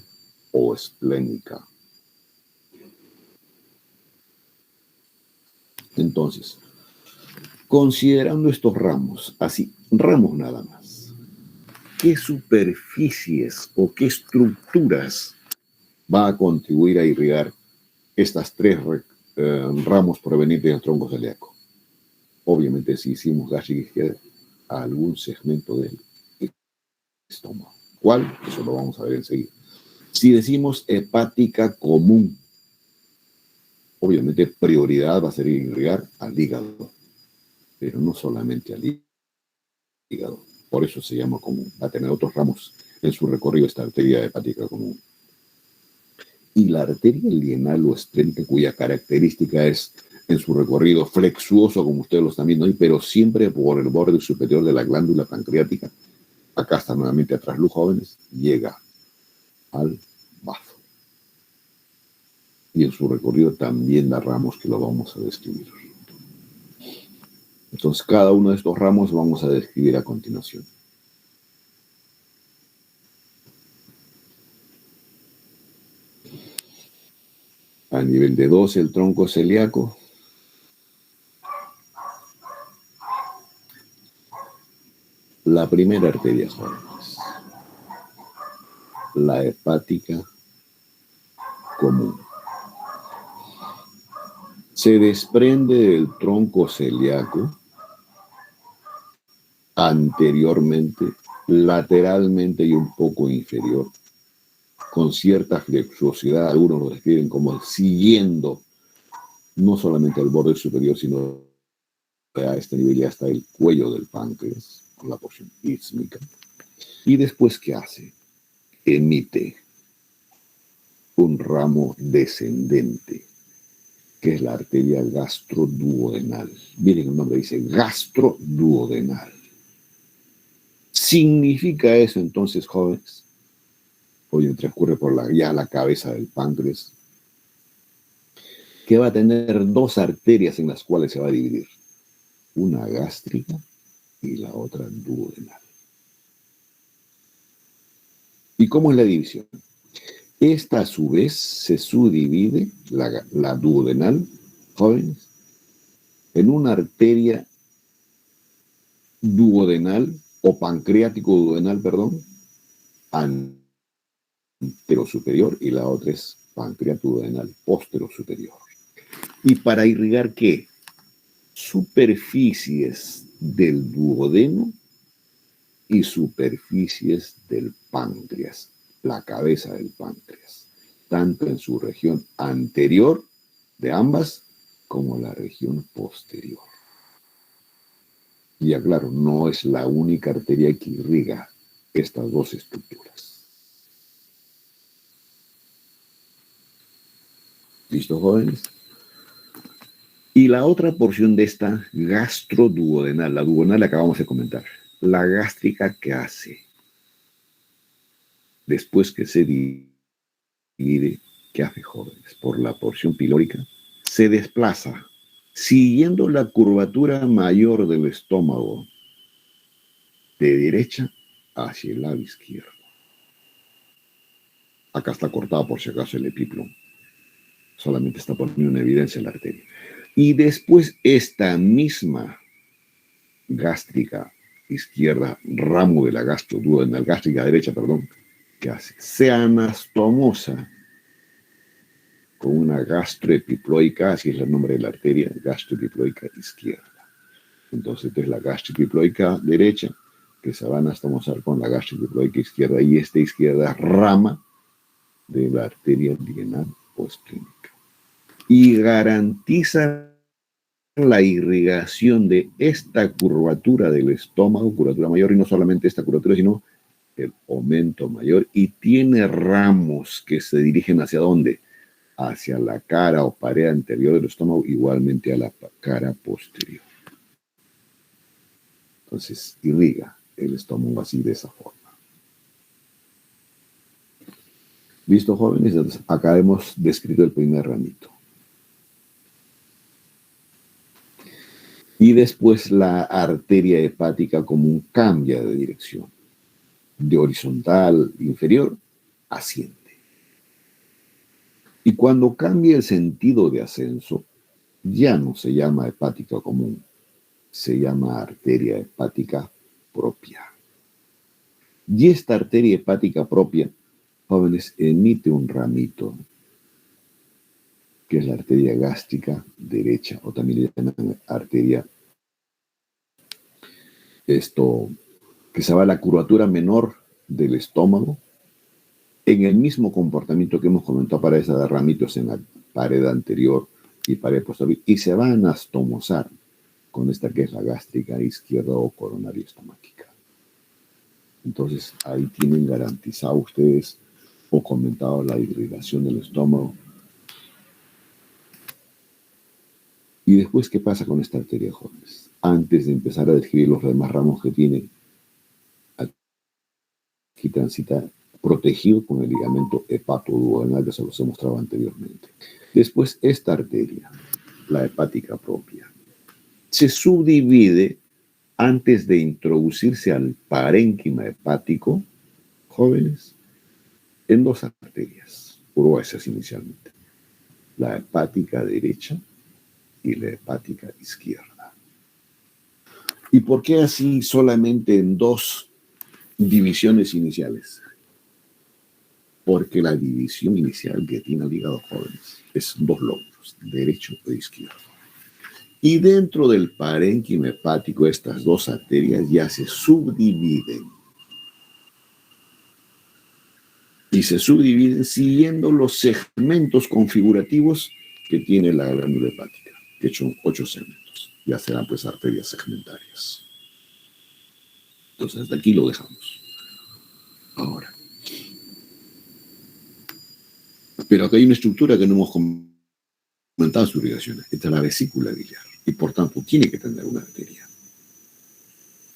o esplénica. Entonces, considerando estos ramos, así, ramos nada más, ¿qué superficies o qué estructuras va a contribuir a irrigar estas 3 ramos provenientes del tronco celíaco? Obviamente, si hicimos gástrica izquierda, a algún segmento del estómago. ¿Cuál? Eso lo vamos a ver enseguida. Si decimos hepática común, obviamente prioridad va a ser irrigar al hígado, pero no solamente al hígado. Por eso se llama común. Va a tener otros ramos en su recorrido esta arteria hepática común. Y la arteria lienal o esplénica, cuya característica es en su recorrido flexuoso, como ustedes lo están viendo ahí, pero siempre por el borde superior de la glándula pancreática. Acá está nuevamente atrás, los jóvenes, llega al bazo. Y en su recorrido también da ramos que lo vamos a describir. Entonces, cada uno de estos ramos vamos a describir a continuación. A nivel de 12, el tronco celíaco. La primera arteria, jóvenes, la hepática común. Se desprende del tronco celíaco anteriormente, lateralmente y un poco inferior, con cierta flexuosidad. Algunos lo describen como siguiendo no solamente el borde superior, sino a este nivel ya hasta el cuello del páncreas, con la porción ísmica. Y después, ¿qué hace? Emite un ramo descendente, que es la arteria gastroduodenal. Miren, el nombre dice gastroduodenal. ¿Significa eso entonces, jóvenes? Hoy transcurre por ya la cabeza del páncreas, que va a tener 2 arterias en las cuales se va a dividir. Una gástrica y la otra duodenal. ¿Y cómo es la división? Esta a su vez se subdivide, la duodenal, jóvenes, en una arteria duodenal o pancreático duodenal, perdón, antero superior, y la otra es pancreático duodenal postero superior. ¿Y para irrigar qué? superficies del duodeno y superficies del páncreas, la cabeza del páncreas, tanto en su región anterior de ambas como la región posterior. Y aclaro, no es la única arteria que irriga estas dos estructuras. ¿Listo, jóvenes? Y la otra porción de esta gastroduodenal, la duodenal la acabamos de comentar, la gástrica, que hace después que se divide, ¿qué hace, jóvenes? Por la porción pilórica, se desplaza siguiendo la curvatura mayor del estómago de derecha hacia el lado izquierdo. Acá está cortado por si acaso el epíplomo. Solamente está poniendo en evidencia la arteria. Y después esta misma gástrica izquierda, ramo de la gastroduodenal, gástrica derecha, perdón, ¿qué hace? Se anastomosa con una gastroepiploica, así es el nombre de la arteria, gastroepiploica izquierda. Entonces es la gastroepiploica derecha que se va a anastomosar con la gastroepiploica izquierda, y esta izquierda rama de la arteria dienal postclínica. Y garantiza la irrigación de esta curvatura del estómago, curvatura mayor, y no solamente esta curvatura, sino el aumento mayor, y tiene ramos que se dirigen ¿hacia dónde? Hacia la cara o pared anterior del estómago, igualmente a la cara posterior. Entonces irriga el estómago así, de esa forma. ¿Listo, jóvenes? Entonces, acá hemos descrito el primer ramito. Y después la arteria hepática común cambia de dirección, de horizontal inferior asciende. Y cuando cambia el sentido de ascenso, ya no se llama hepática común, se llama arteria hepática propia. Y esta arteria hepática propia, jóvenes, emite un ramito, que es la arteria gástrica derecha, o también le llaman arteria, que se va a la curvatura menor del estómago, en el mismo comportamiento que hemos comentado para esa de ramitos en la pared anterior y pared posterior, y se va a anastomosar con esta que es la gástrica izquierda o coronaria estomáquica. Entonces ahí tienen garantizado ustedes o comentado la irrigación del estómago. Y después, ¿qué pasa con esta arteria, jóvenes? Antes de empezar a describir los demás ramos que tiene, aquí transita protegido con el ligamento hepatoduodenal, que se los he mostrado anteriormente. Después, esta arteria, la hepática propia, se subdivide antes de introducirse al parénquima hepático, jóvenes, en dos arterias gruesas inicialmente: la hepática derecha y la hepática izquierda. ¿Y por qué así solamente en dos divisiones iniciales? Porque la división inicial que tiene el hígado, jóvenes, es dos lóbulos, derecho e izquierdo. Y dentro del parénquima hepático, estas dos arterias ya se subdividen. Y se subdividen siguiendo los segmentos configurativos que tiene la glándula hepática, que son 8 segmentos. Ya serán pues arterias segmentarias. Entonces hasta aquí lo dejamos. Ahora. Pero acá hay una estructura que no hemos comentado su irrigación. Esta es la vesícula biliar. Y por tanto tiene que tener una arteria.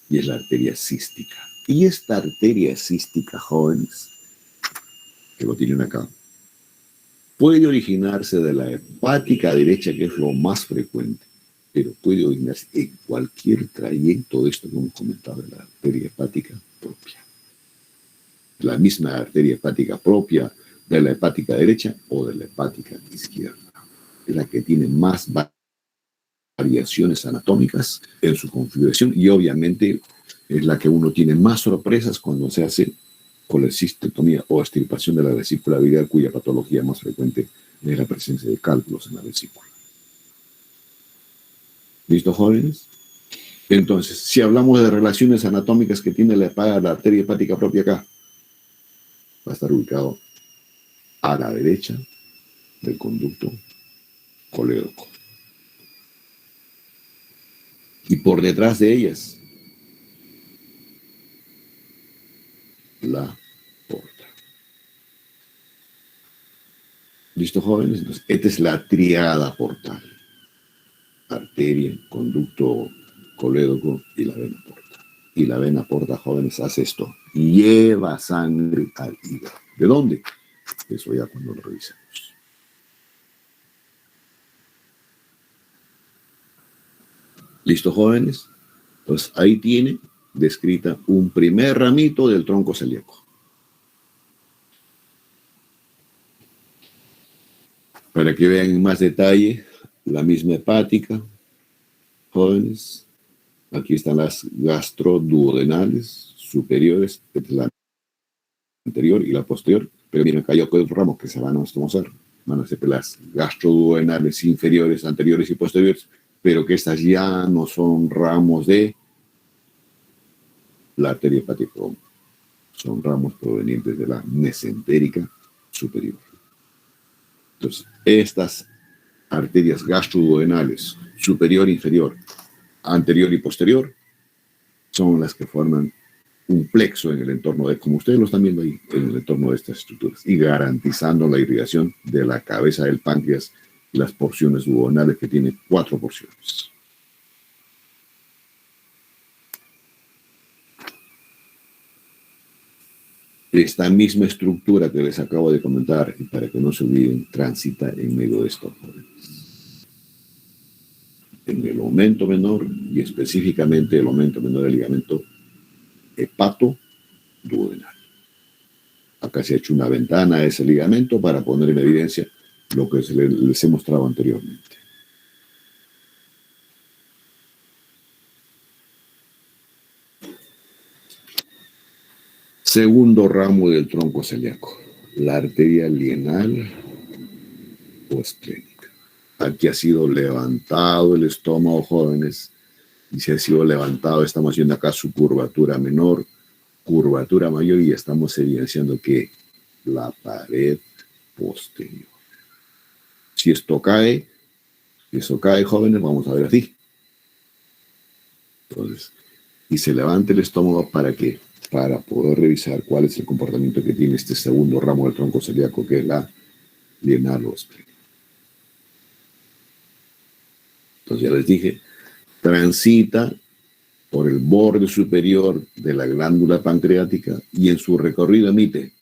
Y es la arteria cística. Y esta arteria cística, jóvenes, que lo tienen acá, puede originarse de la hepática derecha, que es lo más frecuente, pero puede originarse en cualquier trayecto de esto que hemos comentado, de la arteria hepática propia. La misma arteria hepática propia de la hepática derecha o de la hepática izquierda. Es la que tiene más variaciones anatómicas en su configuración, y obviamente es la que uno tiene más sorpresas cuando se hace colecistectomía o extirpación de la vesícula biliar, cuya patología más frecuente es la presencia de cálculos en la vesícula. ¿Listo, jóvenes? Entonces, si hablamos de relaciones anatómicas que tiene la arteria hepática propia acá, va a estar ubicado a la derecha del conducto colédoco. Y por detrás de ellas, la porta. ¿Listo, jóvenes? Entonces, esta es la triada portal. Arteria, conducto colédoco y la vena porta. Y la vena porta, jóvenes, hace esto. Lleva sangre al hígado. ¿De dónde? Eso ya cuando lo revisemos. ¿Listo, jóvenes? Pues ahí tiene descrita un primer ramito del tronco celíaco. Para que vean en más detalle la misma hepática, jóvenes, aquí están las gastroduodenales superiores, la anterior y la posterior, pero miren, acá hay otros ramos que se van a mostrar. Van a ser las gastroduodenales inferiores, anteriores y posteriores, pero que estas ya no son ramos de la arteria hepática, son ramos provenientes de la mesentérica superior. Entonces, estas arterias gastroduodenales, superior, inferior, anterior y posterior, son las que forman un plexo en el entorno de, como ustedes lo están viendo ahí, en el entorno de estas estructuras, y garantizando la irrigación de la cabeza del páncreas y las porciones duodenales, que tiene 4 porciones. Esta misma estructura que les acabo de comentar, y para que no se olviden, transita en medio de estos jóvenes. En el aumento menor, y específicamente el aumento menor del ligamento hepatoduodenal. Acá se ha hecho una ventana a ese ligamento para poner en evidencia lo que les he mostrado anteriormente. Segundo ramo del tronco celíaco, la arteria lienal o esplénica. Aquí ha sido levantado el estómago, jóvenes, y si ha sido levantado, estamos haciendo acá su curvatura menor, curvatura mayor, y estamos evidenciando que la pared posterior. Si esto cae, jóvenes, vamos a ver así. Entonces, y se levanta el estómago para que, para poder revisar cuál es el comportamiento que tiene este segundo ramo del tronco celíaco, que es la lienal o esplénica. Entonces ya les dije, transita por el borde superior de la glándula pancreática y en su recorrido emite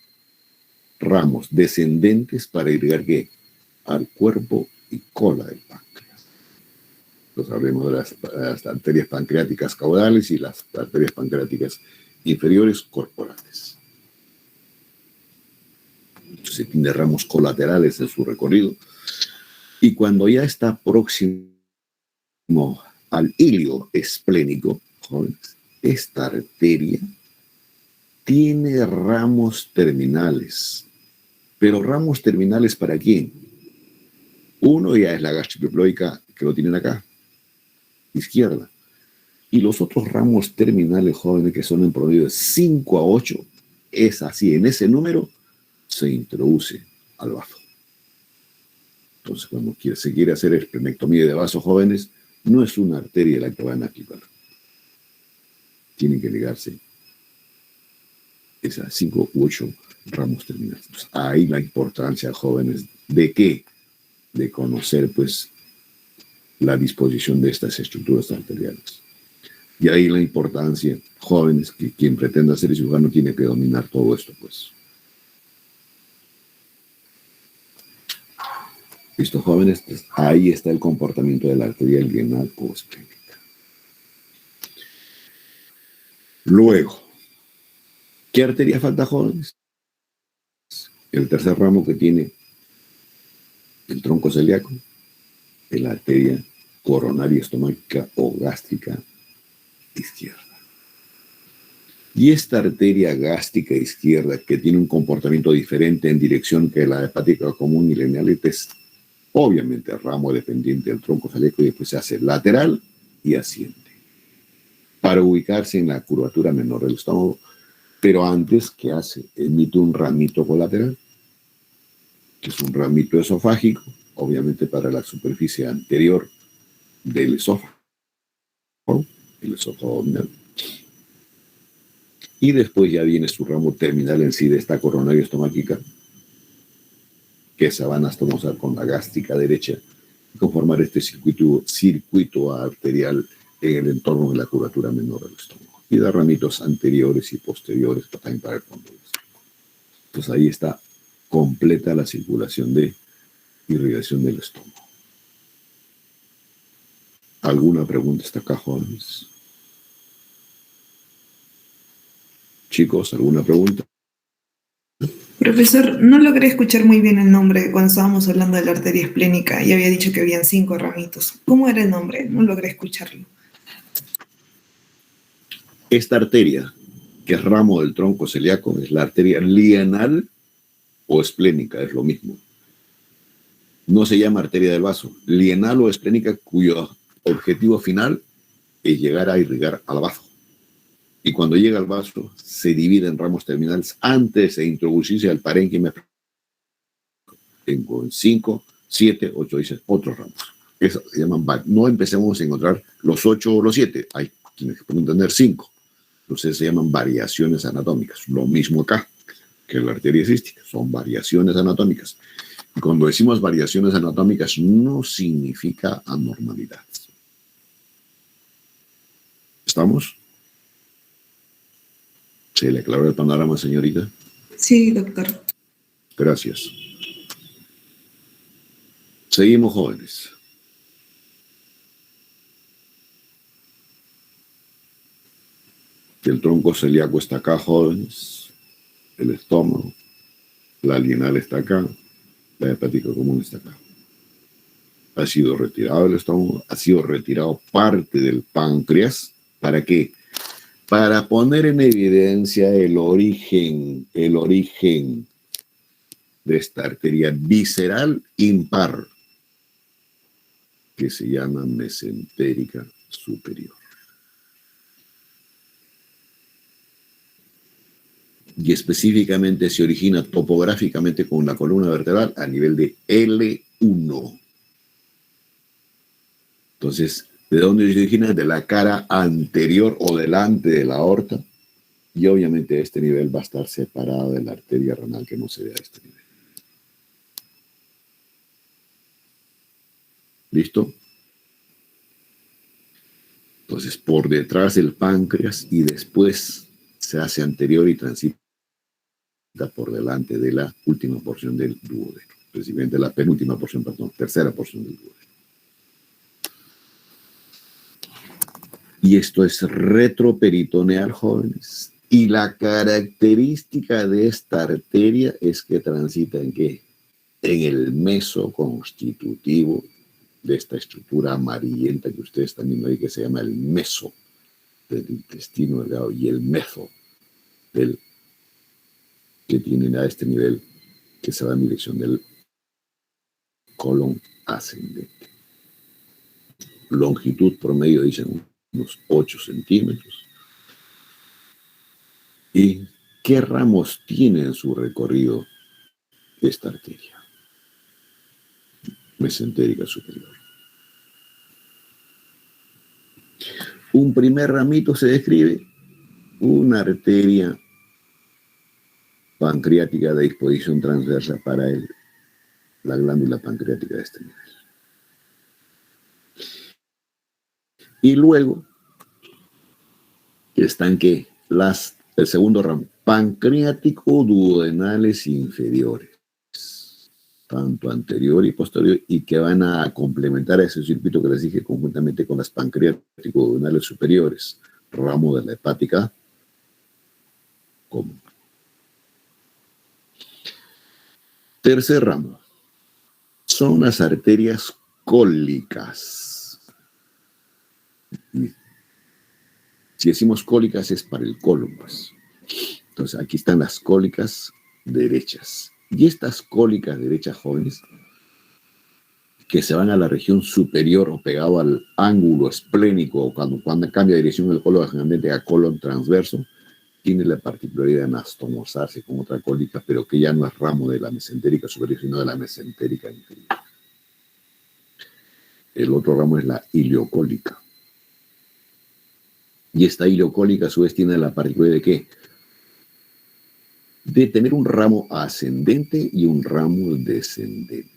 ramos descendentes para irrigar ¿qué? Al cuerpo y cola del páncreas. Entonces hablemos de las arterias pancreáticas caudales y las arterias pancreáticas inferiores corporales. Entonces tiene ramos colaterales en su recorrido, y cuando ya está próximo al ilio esplénico, jóvenes, esta arteria tiene ramos terminales. Pero ramos terminales, ¿para quién? Uno ya es la gastrociploica, que lo tienen acá, izquierda. Y los otros ramos terminales, jóvenes, que son en promedio de 5 a 8, es así, en ese número se introduce al vaso. Entonces, cuando se quiere hacer esplenectomía de vaso, jóvenes, no es una arteria la que van a aplicar. Tienen que ligarse esas 5 u 8 ramos terminales. Entonces, ahí la importancia, jóvenes, ¿de qué? De conocer, pues, la disposición de estas estructuras arteriales. Y ahí la importancia, jóvenes, que quien pretenda ser cirujano tiene que dominar todo esto, pues. ¿Listo, jóvenes? Pues ahí está el comportamiento de la arteria lienal o esplénica. Luego, ¿qué arteria falta, jóvenes? El tercer ramo que tiene el tronco celíaco es la arteria coronaria estomáquica o gástrica izquierda. Y esta arteria gástrica izquierda, que tiene un comportamiento diferente en dirección que la hepática común y lineal, es obviamente el ramo dependiente del tronco celíaco, y después se hace lateral y asciende para ubicarse en la curvatura menor del estómago. Pero antes, ¿qué hace? Emite un ramito colateral, que es un ramito esofágico, obviamente para la superficie anterior del esófago, el esófago abdominal. Y después ya viene su ramo terminal en sí de esta coronaria estomáquica, que se van a estomazar con la gástrica derecha y conformar este circuito arterial en el entorno de la curvatura menor del estómago. Y da ramitos anteriores y posteriores también para el fondo del estómago. Pues ahí está completa la circulación de irrigación del estómago. ¿Alguna pregunta hasta acá, jóvenes? Chicos, ¿alguna pregunta? Profesor, no logré escuchar muy bien el nombre cuando estábamos hablando de la arteria esplénica y había dicho que habían 5 ramitos. ¿Cómo era el nombre? No logré escucharlo. Esta arteria, que es ramo del tronco celíaco, es la arteria lienal o esplénica, es lo mismo. No se llama arteria del vaso, lienal o esplénica, cuyo objetivo final es llegar a irrigar al vaso. Y cuando llega al vaso, se divide en ramos terminales antes de introducirse al parénquima en 5, 7, 8, dice otros ramos. Eso se llaman, no empecemos a encontrar los 8 o los 7, hay quienes pueden tener 5. Entonces se llaman variaciones anatómicas. Lo mismo acá que la arteria cística, son variaciones anatómicas. Y cuando decimos variaciones anatómicas, no significa anormalidad. ¿Estamos? ¿Se le aclaró el panorama, señorita? Sí, doctor. Gracias. Seguimos, jóvenes. El tronco celíaco está acá, jóvenes. El estómago. La lienal está acá. La hepática común está acá. Ha sido retirado el estómago. Ha sido retirado parte del páncreas. ¿Para qué? Para poner en evidencia el origen de esta arteria visceral impar, que se llama mesentérica superior. Y específicamente se origina topográficamente con la columna vertebral a nivel de L1. Entonces, ¿de dónde se origina? De la cara anterior o delante de la aorta. Y obviamente este nivel va a estar separado de la arteria renal, que no se ve a este nivel. ¿Listo? Entonces, por detrás del páncreas y después se hace anterior y transita por delante de la última porción del duodeno. Precisamente la penúltima porción, perdón, tercera porción del duodeno. Y esto es retroperitoneal, jóvenes. Y la característica de esta arteria es que transita ¿en qué? En el meso constitutivo de esta estructura amarillenta que ustedes también ven, que se llama el meso del intestino delgado y el meso del que tienen a este nivel que se va en dirección del colon ascendente. Longitud promedio dicen unos 8 centímetros. ¿Y qué ramos tiene en su recorrido esta arteria mesentérica superior? Un primer ramito se describe una arteria pancreática de disposición transversa para la glándula pancreática de este nivel. Y luego están que el segundo ramo, pancreático duodenales inferiores, tanto anterior y posterior, y que van a complementar a ese circuito que les dije conjuntamente con las pancreático duodenales superiores, ramo de la hepática común. Tercer ramo, son las arterias cólicas. Si decimos cólicas es para el colon, pues. Entonces aquí están las cólicas derechas. Y estas cólicas derechas, jóvenes, que se van a la región superior o pegado al ángulo esplénico, cuando cambia de dirección el colon ascendente a colon transverso, tiene la particularidad de anastomosarse con otra cólica, pero que ya no es ramo de la mesentérica superior, sino de la mesentérica inferior. El otro ramo es la ileocólica. Y esta ileocólica a su vez tiene la particularidad de ¿qué? De tener un ramo ascendente y un ramo descendente.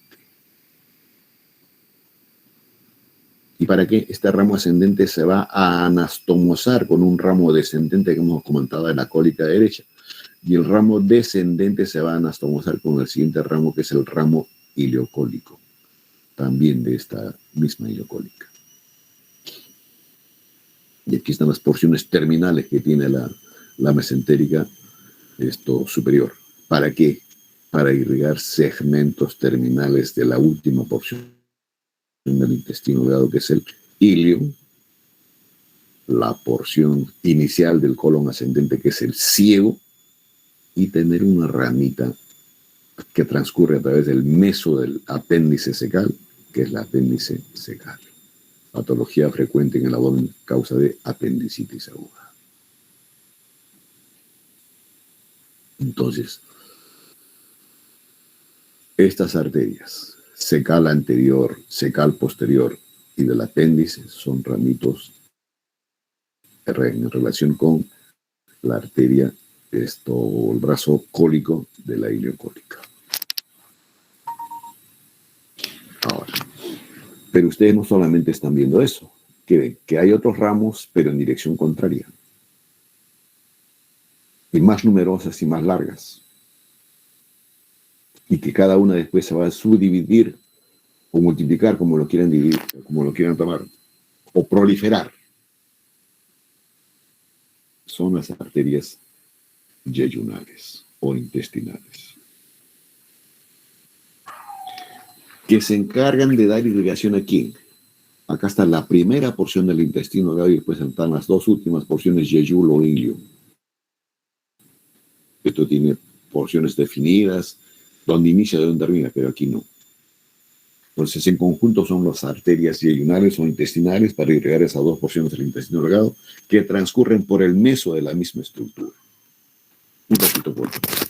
¿Y para qué? Este ramo ascendente se va a anastomosar con un ramo descendente que hemos comentado en la cólica derecha. Y el ramo descendente se va a anastomosar con el siguiente ramo, que es el ramo ileocólico, también de esta misma ileocólica. Y aquí están las porciones terminales que tiene la mesentérica superior. ¿Para qué? Para irrigar segmentos terminales de la última porción del intestino delgado, que es el ilio, la porción inicial del colon ascendente, que es el ciego, y tener una ramita que transcurre a través del meso del apéndice secal, que es el apéndice secal. Patología frecuente en el abdomen, causa de apendicitis aguda. Entonces, estas arterias, secal anterior, secal posterior y del apéndice, son ramitos en relación con la arteria, el brazo cólico de la ileocólica. Ahora, pero ustedes no solamente están viendo eso, que hay otros ramos, pero en dirección contraria, y más numerosas y más largas, y que cada una después se va a subdividir o multiplicar, como lo quieran dividir, como lo quieran tomar, o proliferar. Son las arterias yeyunales o intestinales, que se encargan de dar irrigación a quién. Acá está la primera porción del intestino delgado y después están las dos últimas porciones, yeyulo o ilio. Esto tiene porciones definidas, donde inicia, de donde termina, pero aquí no. Entonces, en conjunto son las arterias yeyunales o intestinales para irrigar esas dos porciones del intestino delgado que transcurren por el meso de la misma estructura. Un ratito por favor.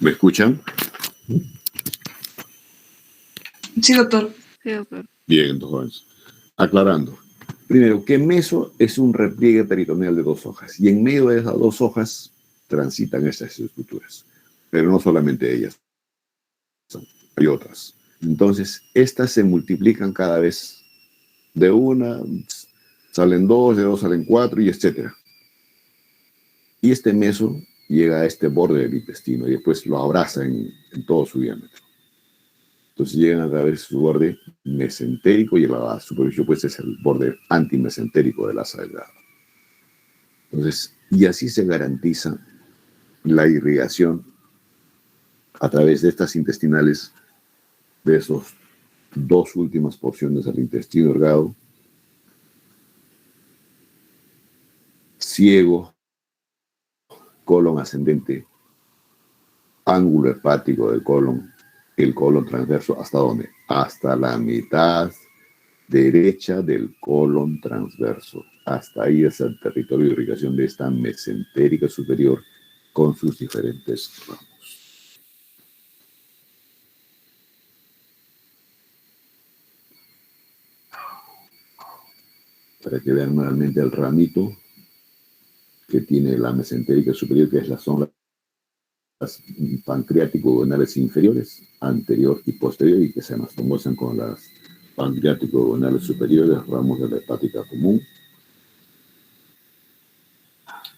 ¿Me escuchan? Sí, doctor. Sí, doctor. Bien, entonces, aclarando. Primero, que meso es un repliegue peritoneal de dos hojas, y en medio de esas dos hojas transitan estas estructuras, pero no solamente ellas, hay otras. Entonces, estas se multiplican cada vez. De una salen dos, de dos salen cuatro, y etcétera. Y este meso llega a este borde del intestino y después lo abraza en todo su diámetro. Entonces llegan a través de su borde mesentérico y la superficie pues es el borde antimesentérico del asa delgada. Entonces, y así se garantiza la irrigación a través de estas intestinales de esos dos últimas porciones del intestino delgado, ciego, colon ascendente, ángulo hepático del colon, el colon transverso, ¿hasta dónde? Hasta la mitad derecha del colon transverso. Hasta ahí es el territorio de irrigación de esta mesentérica superior con sus diferentes ramos. Para que vean nuevamente el ramito que tiene la mesentérica superior, que es la zona las pancreático-duodenales inferiores, anterior y posterior, y que se anastomosan con las pancreático-duodenales superiores, ramos de la hepática común.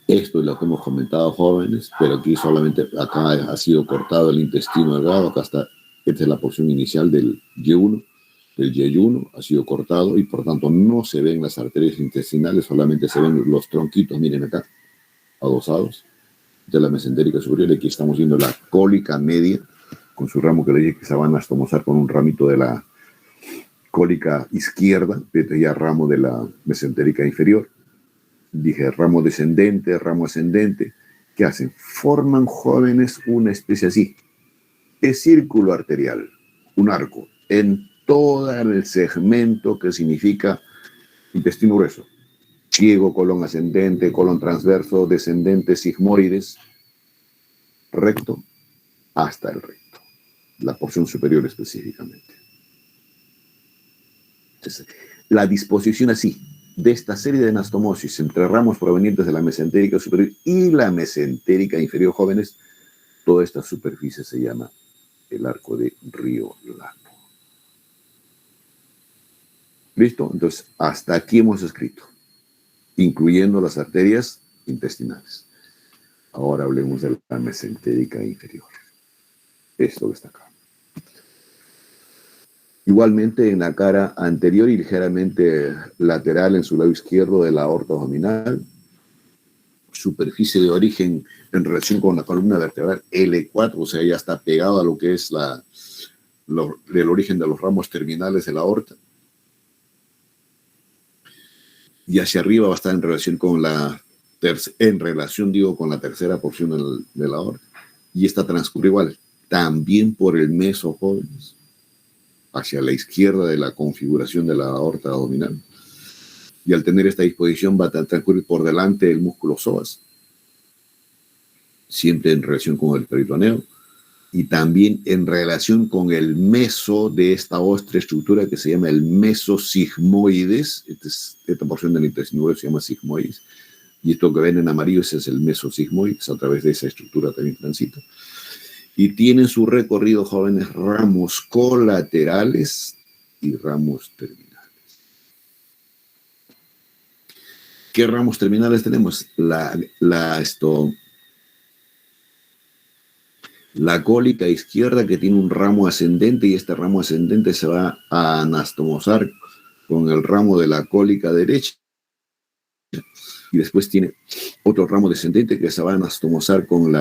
Esto es lo que hemos comentado, jóvenes, pero aquí solamente acá ha sido cortado el intestino delgado. Acá está, esta es la porción inicial del Y1, del Y1 ha sido cortado y por tanto no se ven las arterias intestinales, solamente se ven los tronquitos, miren acá, adosados de la mesentérica superior. Aquí estamos viendo la cólica media con su ramo que le dije que se van a estomosar con un ramito de la cólica izquierda, este ya ramo de la mesentérica inferior. Dije ramo descendente, ramo ascendente. ¿Qué hacen? Forman, jóvenes, una especie así de círculo arterial, un arco, en todo el segmento que significa intestino grueso. Ciego, colon ascendente, colon transverso, descendente, sigmoides, recto, hasta el recto, la porción superior específicamente. Entonces, la disposición así de esta serie de anastomosis entre ramos provenientes de la mesentérica superior y la mesentérica inferior, jóvenes, toda esta superficie se llama el arco de Río Lano. ¿Listo? Entonces, hasta aquí hemos escrito, incluyendo las arterias intestinales. Ahora hablemos de la mesentérica inferior. Esto que está acá. Igualmente en la cara anterior y ligeramente lateral en su lado izquierdo de la aorta abdominal, superficie de origen en relación con la columna vertebral L4, o sea, ya está pegado a lo que es el origen de los ramos terminales de la aorta. Y hacia arriba va a estar en relación con la tercera porción de la aorta. Y esta transcurre igual, también por el meso, jóvenes, hacia la izquierda de la configuración de la aorta abdominal. Y al tener esta disposición va a transcurrir por delante del músculo psoas, siempre en relación con el peritoneo, y también en relación con el meso de esta ostra estructura que se llama el meso sigmoides. Esta porción del intestino grueso se llama sigmoides, y esto que ven en amarillo ese es el meso sigmoides, a través de esa estructura también transita. Y tienen su recorrido, jóvenes, ramos colaterales y ramos terminales. ¿Qué ramos terminales tenemos? La cólica izquierda, que tiene un ramo ascendente, y este ramo ascendente se va a anastomosar con el ramo de la cólica derecha. Y después tiene otro ramo descendente que se va a anastomosar con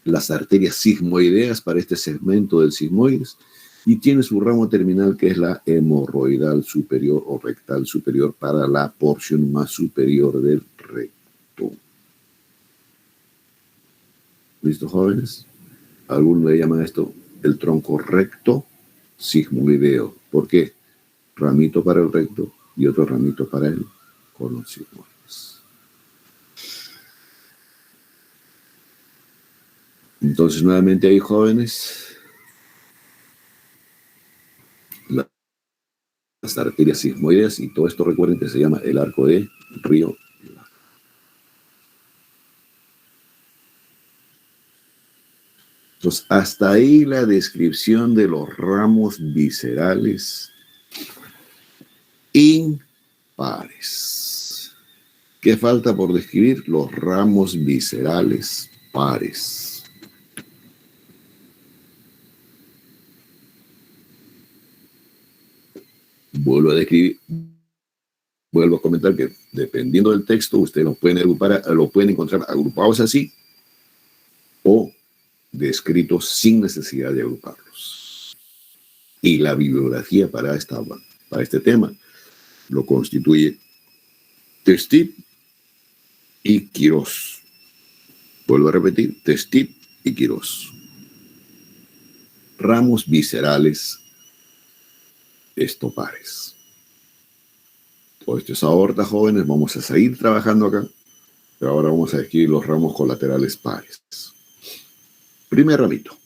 las arterias sigmoideas para este segmento del sigmoides. Y tiene su ramo terminal, que es la hemorroidal superior o rectal superior, para la porción más superior del recto. ¿Listo, jóvenes? Algunos le llaman esto el tronco recto sigmoideo. ¿Por qué? Ramito para el recto y otro ramito para el colon sigmoides. Entonces, nuevamente ahí, jóvenes, las arterias sigmoideas, y todo esto recuerden que se llama el arco de Río. Entonces, hasta ahí la descripción de los ramos viscerales impares. ¿Qué falta por describir? Los ramos viscerales pares. Vuelvo a describir, vuelvo a comentar que dependiendo del texto, ustedes lo pueden encontrar agrupados así o descritos sin necesidad de agruparlos. Y la bibliografía para este tema lo constituye Testit y Quirós. Vuelvo a repetir, Testit y Quirós. Ramos viscerales estopares. Todo esto es aorta, jóvenes. Vamos a seguir trabajando acá, pero ahora vamos a describir los ramos colaterales pares. Primer ramito.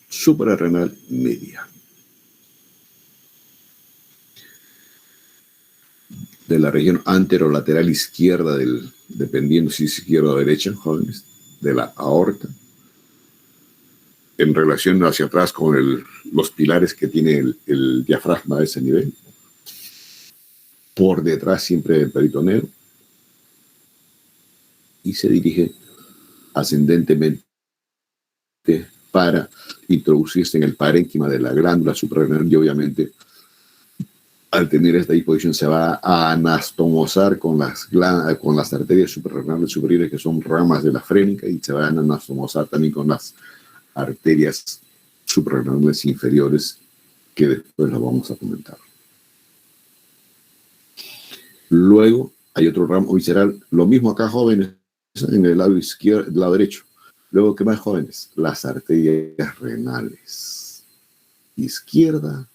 Suprarrenal media. De la región anterolateral izquierda dependiendo si es izquierda o derecha, jóvenes, de la aorta, en relación hacia atrás con los pilares que tiene el diafragma a ese nivel, por detrás siempre del peritoneo, y se dirige ascendentemente para introducirse en el parénquima de la glándula suprarrenal y obviamente al tener esta disposición se va a anastomosar con las arterias suprarrenales superiores, que son ramas de la frénica, y se van a anastomosar también con las arterias suprarrenales inferiores, que después las vamos a comentar. Luego hay otro ramo visceral, lo mismo acá, jóvenes, en el lado izquierdo, el lado derecho. Luego, ¿qué más, jóvenes? Las arterias renales, izquierda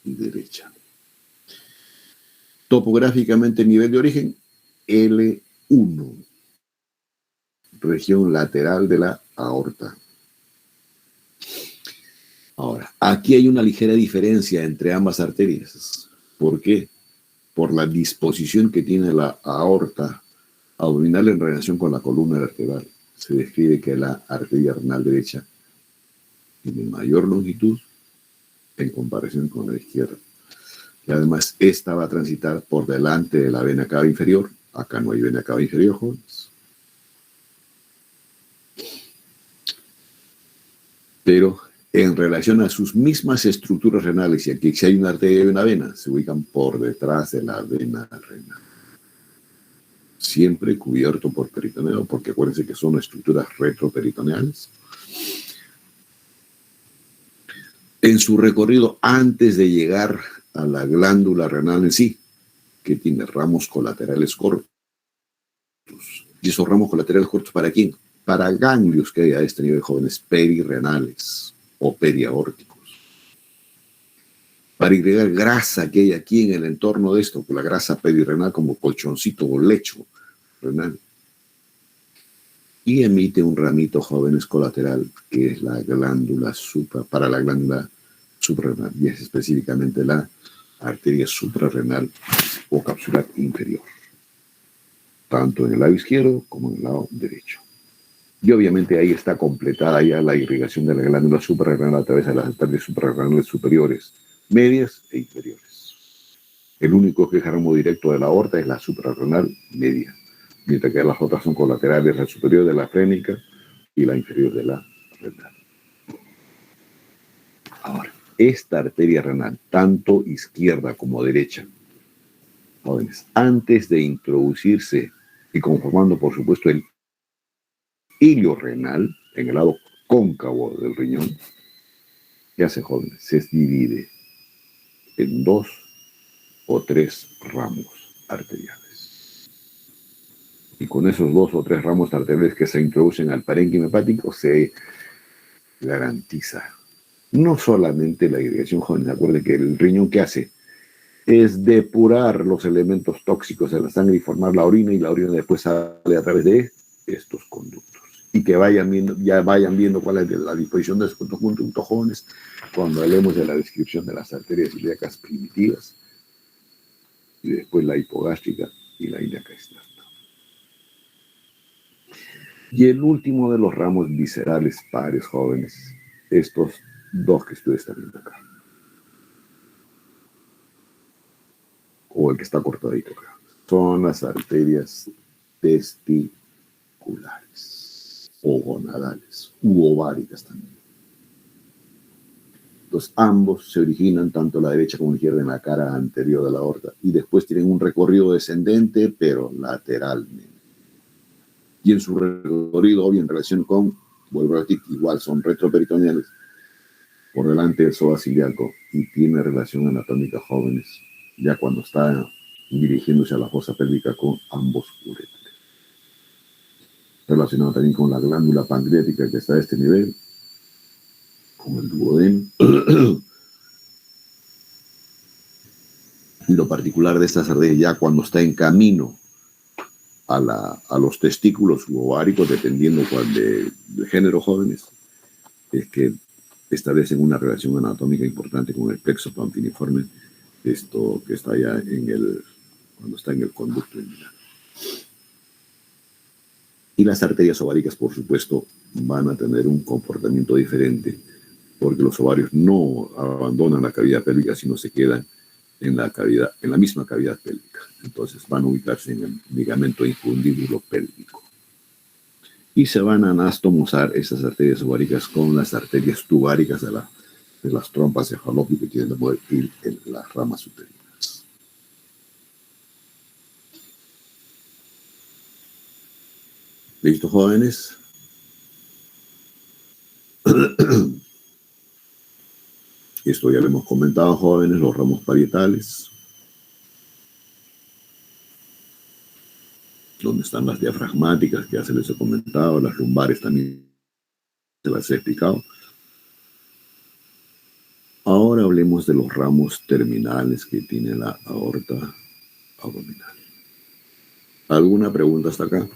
y derecha. Topográficamente, nivel de origen, L1, región lateral de la aorta. Ahora, aquí hay una ligera diferencia entre ambas arterias. ¿Por qué? Por la disposición que tiene la aorta abdominal en relación con la columna vertebral. Se describe que la arteria renal derecha tiene mayor longitud en comparación con la izquierda. Y además, esta va a transitar por delante de la vena cava inferior. Acá no hay vena cava inferior, jóvenes. Pero en relación a sus mismas estructuras renales, y aquí si hay una arteria y una vena, se ubican por detrás de la vena renal. Siempre cubierto por peritoneo, porque acuérdense que son estructuras retroperitoneales. En su recorrido antes de llegar a la glándula renal en sí, que tiene ramos colaterales cortos. ¿Y esos ramos colaterales cortos para quién? Para ganglios que hay a este nivel, jóvenes, perirenales o periaórticos. Para irrigar grasa que hay aquí en el entorno de esto, la grasa perirenal como colchoncito o lecho renal. Y emite un ramito, jóvenes, colateral, que es la glándula para la glándula suprarrenal, y es específicamente la arteria suprarrenal o capsular inferior, tanto en el lado izquierdo como en el lado derecho. Y obviamente ahí está completada ya la irrigación de la glándula suprarrenal a través de las arterias suprarrenales superiores, medias e inferiores. El único que es ramo directo de la aorta es la suprarrenal media, mientras que las otras son colaterales, la superior de la frénica y la inferior de la renal. Ahora, esta arteria renal, tanto izquierda como derecha, jóvenes, antes de introducirse y conformando, por supuesto, el hilio renal en el lado cóncavo del riñón, ¿qué hace, jóvenes? Se divide en 2 o 3 ramos arteriales. Y con esos 2 o 3 ramos arteriales que se introducen al parénquima hepático, se garantiza no solamente la irrigación, jóvenes. Acuérdense que el riñón, ¿qué hace? Es depurar los elementos tóxicos de la sangre y formar la orina, y la orina después sale a través de estos conductos. Y que ya vayan viendo cuál es la disposición de estos conductos, jóvenes, cuando hablemos de la descripción de las arterias ilíacas primitivas, y después la hipogástrica y la ilíaca externa. Y el último de los ramos viscerales pares, jóvenes, estos 2 que ustedes están viendo acá, o el que está cortadito acá, son las arterias testiculares o gonadales u ováricas también. Entonces ambos se originan, tanto la derecha como la izquierda, en la cara anterior de la aorta, y después tienen un recorrido descendente pero lateralmente. Y en su recorrido, obvio, en relación con, vuelvo a repetir, igual son retroperitoneales por delante del psoas ilíaco, y tiene relación anatómica, jóvenes, ya cuando está dirigiéndose a la fosa pélvica con ambos uréteres. Relacionado también con la glándula pancreática que está a este nivel, con el duodeno, Y lo particular de esta arterias ya cuando está en camino a los testículos u ováricos, dependiendo del género jóvenes, es que establecen una relación anatómica importante con el plexo pampiniforme, esto que está ya cuando está en el conducto inguinal. Y las arterias ováricas, por supuesto, van a tener un comportamiento diferente, porque los ovarios no abandonan la cavidad pélvica, sino se quedan en la misma cavidad pélvica. Entonces van a ubicarse en el ligamento infundíbulo pélvico. Y se van a anastomosar esas arterias ováricas con las arterias tubáricas de las trompas de Falopio que tienen que ir en las ramas uterinas. ¿Listo, jóvenes? Esto ya lo hemos comentado, jóvenes, los ramos parietales, donde están las diafragmáticas, que ya se les he comentado, las lumbares también se las he explicado. Ahora hablemos de los ramos terminales que tiene la aorta abdominal. ¿Alguna pregunta hasta acá?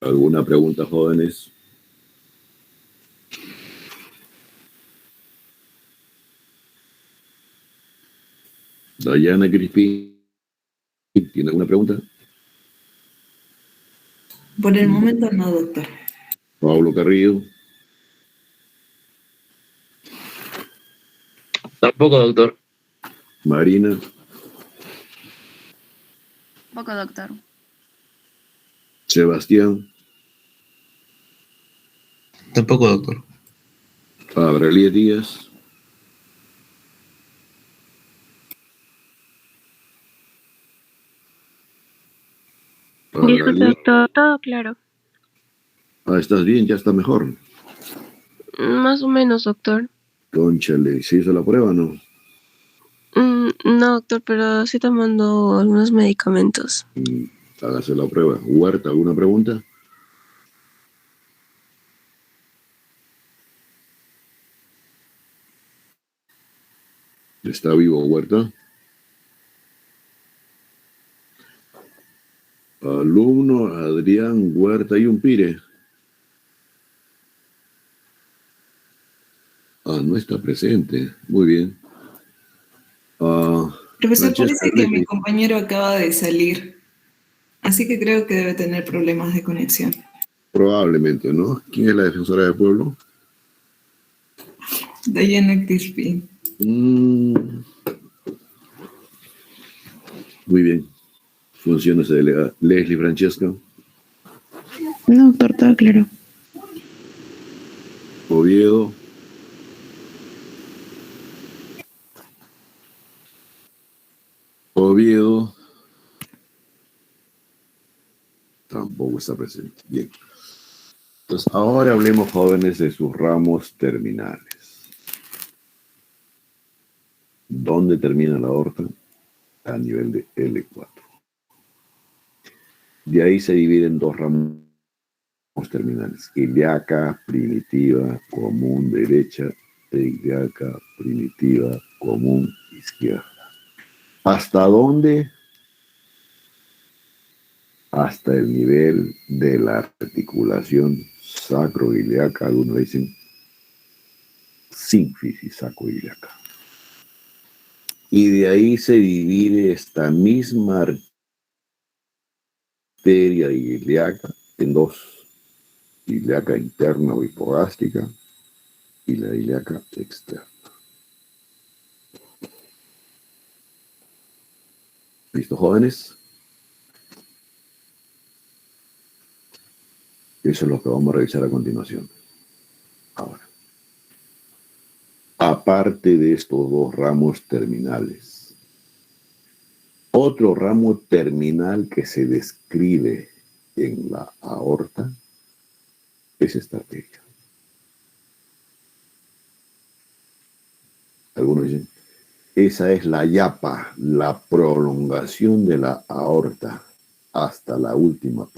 ¿Alguna pregunta, jóvenes? Dayana Crispín, ¿tiene alguna pregunta? Por el momento no, doctor. Pablo Carrillo. Tampoco, doctor. Marina. Poco, doctor. Sebastián. Tampoco, doctor. Abralia Díaz. Disculpe, doctor, todo claro. ¿Estás bien? ¿Ya está mejor? Más o menos, doctor. Cónchale, ¿se hizo la prueba o no? No, doctor, pero sí tomando algunos medicamentos. Hágase la prueba. Huerta, ¿alguna pregunta? ¿Está vivo Huerta? Alumno Adrián Huerta y Umpire. No está presente. Muy bien. Profesor, Francesca parece que mi Leslie. compañero acaba de salir, así que creo que debe tener problemas de conexión. Probablemente, ¿no? ¿Quién es la defensora del pueblo? Dayana Crispin. Muy bien. Funciones de delegada. Leslie Francesca. No, doctor, todo claro. Oviedo. Oviedo. Tampoco está presente. Bien. Entonces, ahora hablemos, jóvenes, de sus ramos terminales. ¿Dónde termina la aorta? A nivel de L4. De ahí se dividen dos ramos terminales. Ilíaca primitiva común derecha e ilíaca primitiva común izquierda. ¿Hasta dónde? Hasta el nivel de la articulación sacroiliaca, algunos dicen sínfisis sacroiliaca. Y de ahí se divide esta misma arteria ilíaca en dos: ilíaca interna o hipogástrica y la ilíaca externa. ¿Listo, jóvenes? Eso es lo que vamos a revisar a continuación. Ahora, aparte de estos dos ramos terminales, otro ramo terminal que se describe en la aorta es esta arteria. Algunos dicen, esa es la yapa, la prolongación de la aorta hasta la última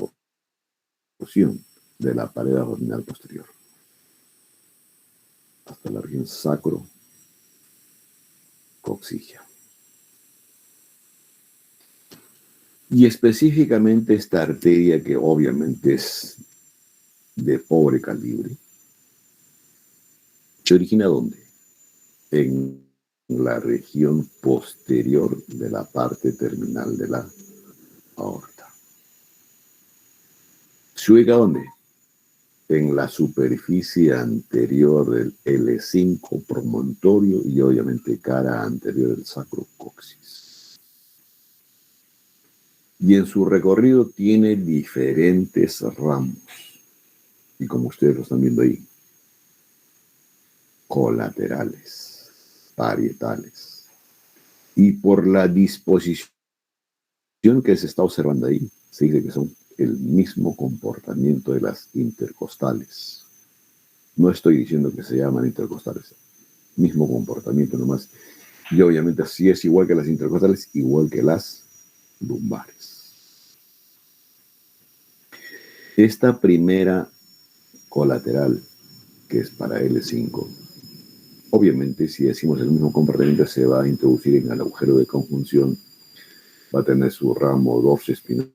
porción. de la pared abdominal posterior hasta la región sacro-coxígea. Y específicamente esta arteria, que obviamente es de pobre calibre, ¿se origina dónde? En la región posterior de la parte terminal de la aorta. ¿Se ubica dónde? En la superficie anterior del L5 promontorio y obviamente cara anterior del sacrocoxis. Y en su recorrido tiene diferentes ramos. Y como ustedes lo están viendo ahí, colaterales, parietales. Y por la disposición que se está observando ahí, se dice que son el mismo comportamiento de las intercostales. No estoy diciendo que se llaman intercostales, mismo comportamiento nomás. Y obviamente así es igual que las intercostales, igual que las lumbares. Esta primera colateral, que es para L5, obviamente si decimos el mismo comportamiento se va a introducir en el agujero de conjunción, va a tener su ramo dorsoespinal,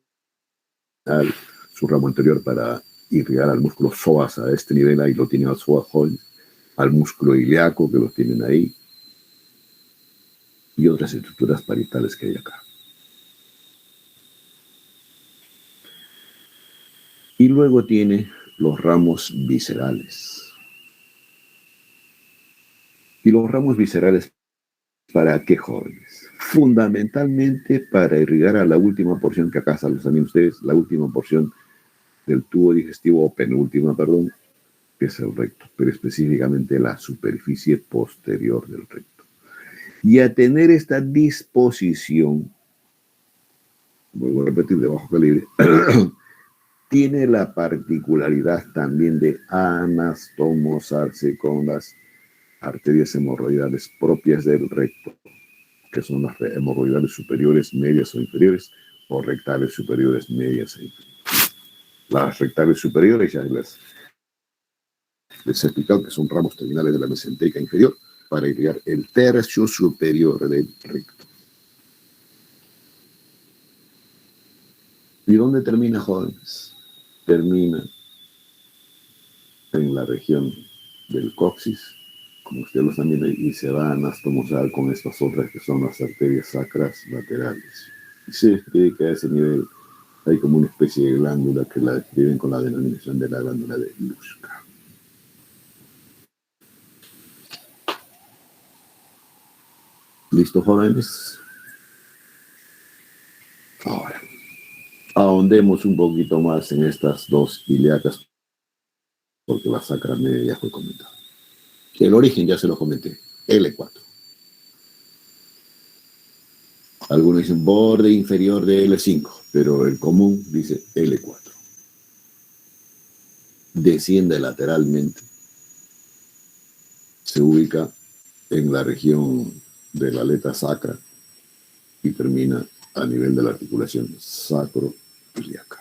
su ramo anterior para irrigar al músculo psoas a este nivel, ahí lo tienen al psoas Hall, al músculo ilíaco que lo tienen ahí, y otras estructuras parietales que hay acá. Y luego tiene los ramos viscerales. ¿Y los ramos viscerales para qué, jóvenes? Fundamentalmente para irrigar a la última porción que acá están también ustedes, la última porción del tubo digestivo, o penúltima, perdón, que es el recto, pero específicamente la superficie posterior del recto. Y a tener esta disposición, vuelvo a repetir, de bajo calibre, tiene la particularidad también de anastomosarse con las arterias hemorroidales propias del recto, que son las hemorroidales superiores, medias o inferiores, o rectales superiores, medias e inferiores. Las rectales superiores ya les he explicado que son ramos terminales de la mesentérica inferior para irrigar el tercio superior del recto. ¿Y dónde termina, jóvenes? Termina en la región del coxis, como ustedes lo están viendo, y se va a anastomosar con estas otras que son las arterias sacras laterales. Y se cree que a ese nivel hay como una especie de glándula que la describen con la denominación de la glándula de Luschka. ¿Listo, jóvenes? Ahora, ahondemos un poquito más en estas dos ilíacas, porque la sacra media ya fue comentada. El origen ya se lo comenté, L4. Algunos dicen borde inferior de L5, pero el común dice L4. Desciende lateralmente, se ubica en la región de la aleta sacra y termina a nivel de la articulación sacroiliaca.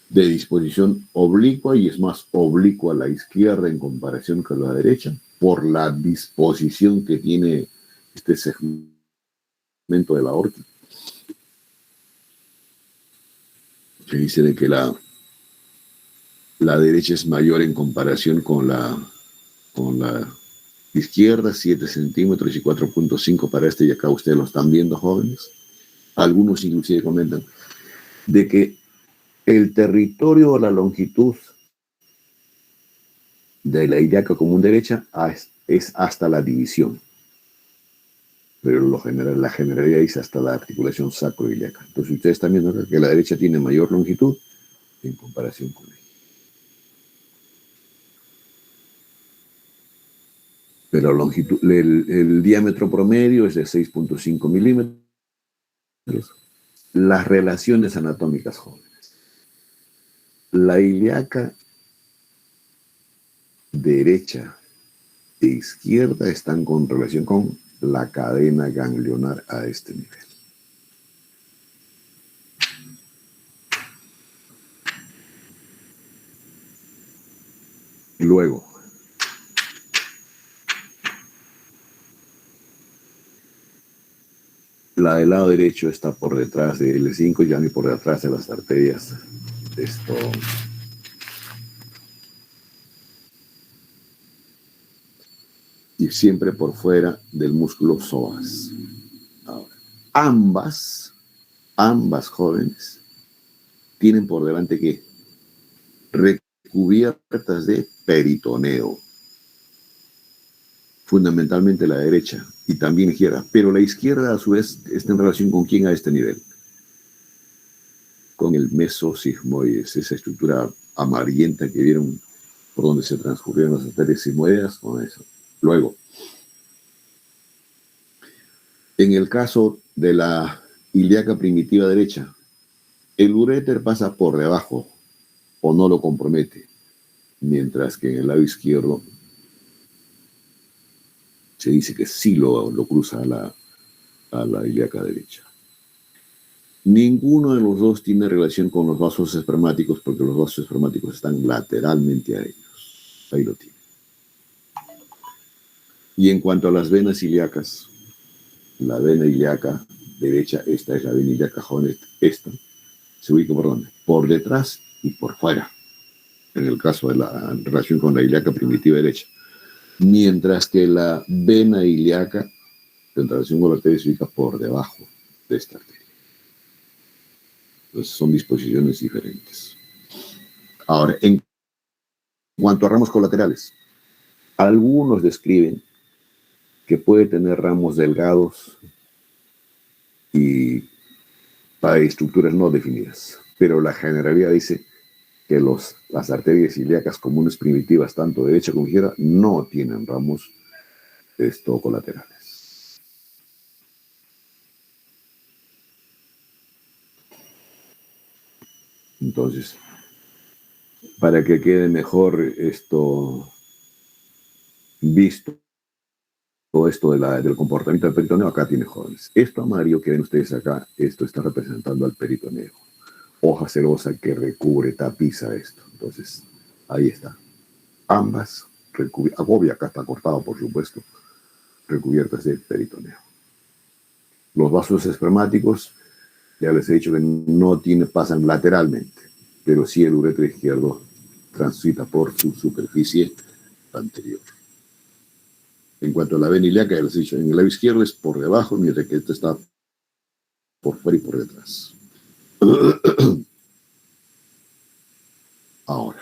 De disposición oblicua, y es más oblicua a la izquierda en comparación con la derecha, por la disposición que tiene este segmento de la aorta. Se dice de que la derecha es mayor en comparación con la izquierda, 7 centímetros y 4.5 para este, y acá ustedes lo están viendo, jóvenes. Algunos inclusive comentan de que el territorio o la longitud de la ilíaca común derecha es hasta la división, pero la generalidad dice hasta la articulación sacroiliaca. Entonces ustedes están viendo acá que la derecha tiene mayor longitud en comparación con ella. Pero el diámetro promedio es de 6.5 milímetros. Las relaciones anatómicas, jóvenes. La ilíaca derecha e izquierda están con relación con la cadena ganglionar a este nivel. Luego, la del lado derecho está por detrás de L5, ya ni por detrás de las arterias. Esto. Y siempre por fuera del músculo psoas. Ahora, ambas jóvenes tienen por delante que recubiertas de peritoneo, fundamentalmente la derecha y también la izquierda, pero la izquierda a su vez está en relación con quién a este nivel, con el mesosigmoides, esa estructura amarillenta que vieron por donde se transcurrieron las arterias sigmoideas, con eso. Luego, en el caso de la ilíaca primitiva derecha, el uréter pasa por debajo o no lo compromete, mientras que en el lado izquierdo se dice que sí lo cruza a la ilíaca derecha. Ninguno de los dos tiene relación con los vasos espermáticos porque los vasos espermáticos están lateralmente a ellos. Ahí lo tienen. Y en cuanto a las venas ilíacas, la vena ilíaca derecha, esta es la vena ilíaca joven, esta, se ubica por dónde? Por detrás y por fuera, en el caso de la relación con la ilíaca primitiva derecha. Mientras que la vena ilíaca, en relación con la arteria, se ubica por debajo de esta arteria. Entonces son disposiciones diferentes. Ahora, en cuanto a ramos colaterales, algunos describen que puede tener ramos delgados y para estructuras no definidas, pero la generalidad dice que las arterias ilíacas comunes primitivas, tanto derecha como izquierda, no tienen ramos colaterales. Entonces, para que quede mejor visto, todo esto del comportamiento del peritoneo, acá tiene jóvenes. Esto amarillo que ven ustedes acá, esto está representando al peritoneo. Hoja cerosa que recubre, tapiza esto. Entonces, ahí está. Ambas, agobia, acá está cortado, por supuesto, recubiertas de peritoneo. Los vasos espermáticos, ya les he dicho que no pasan lateralmente, pero sí el ureter izquierdo transita por su superficie anterior. En cuanto a la vena ilíaca, ya les he dicho, en el lado izquierdo es por debajo, mientras que esta está por fuera y por detrás. Ahora,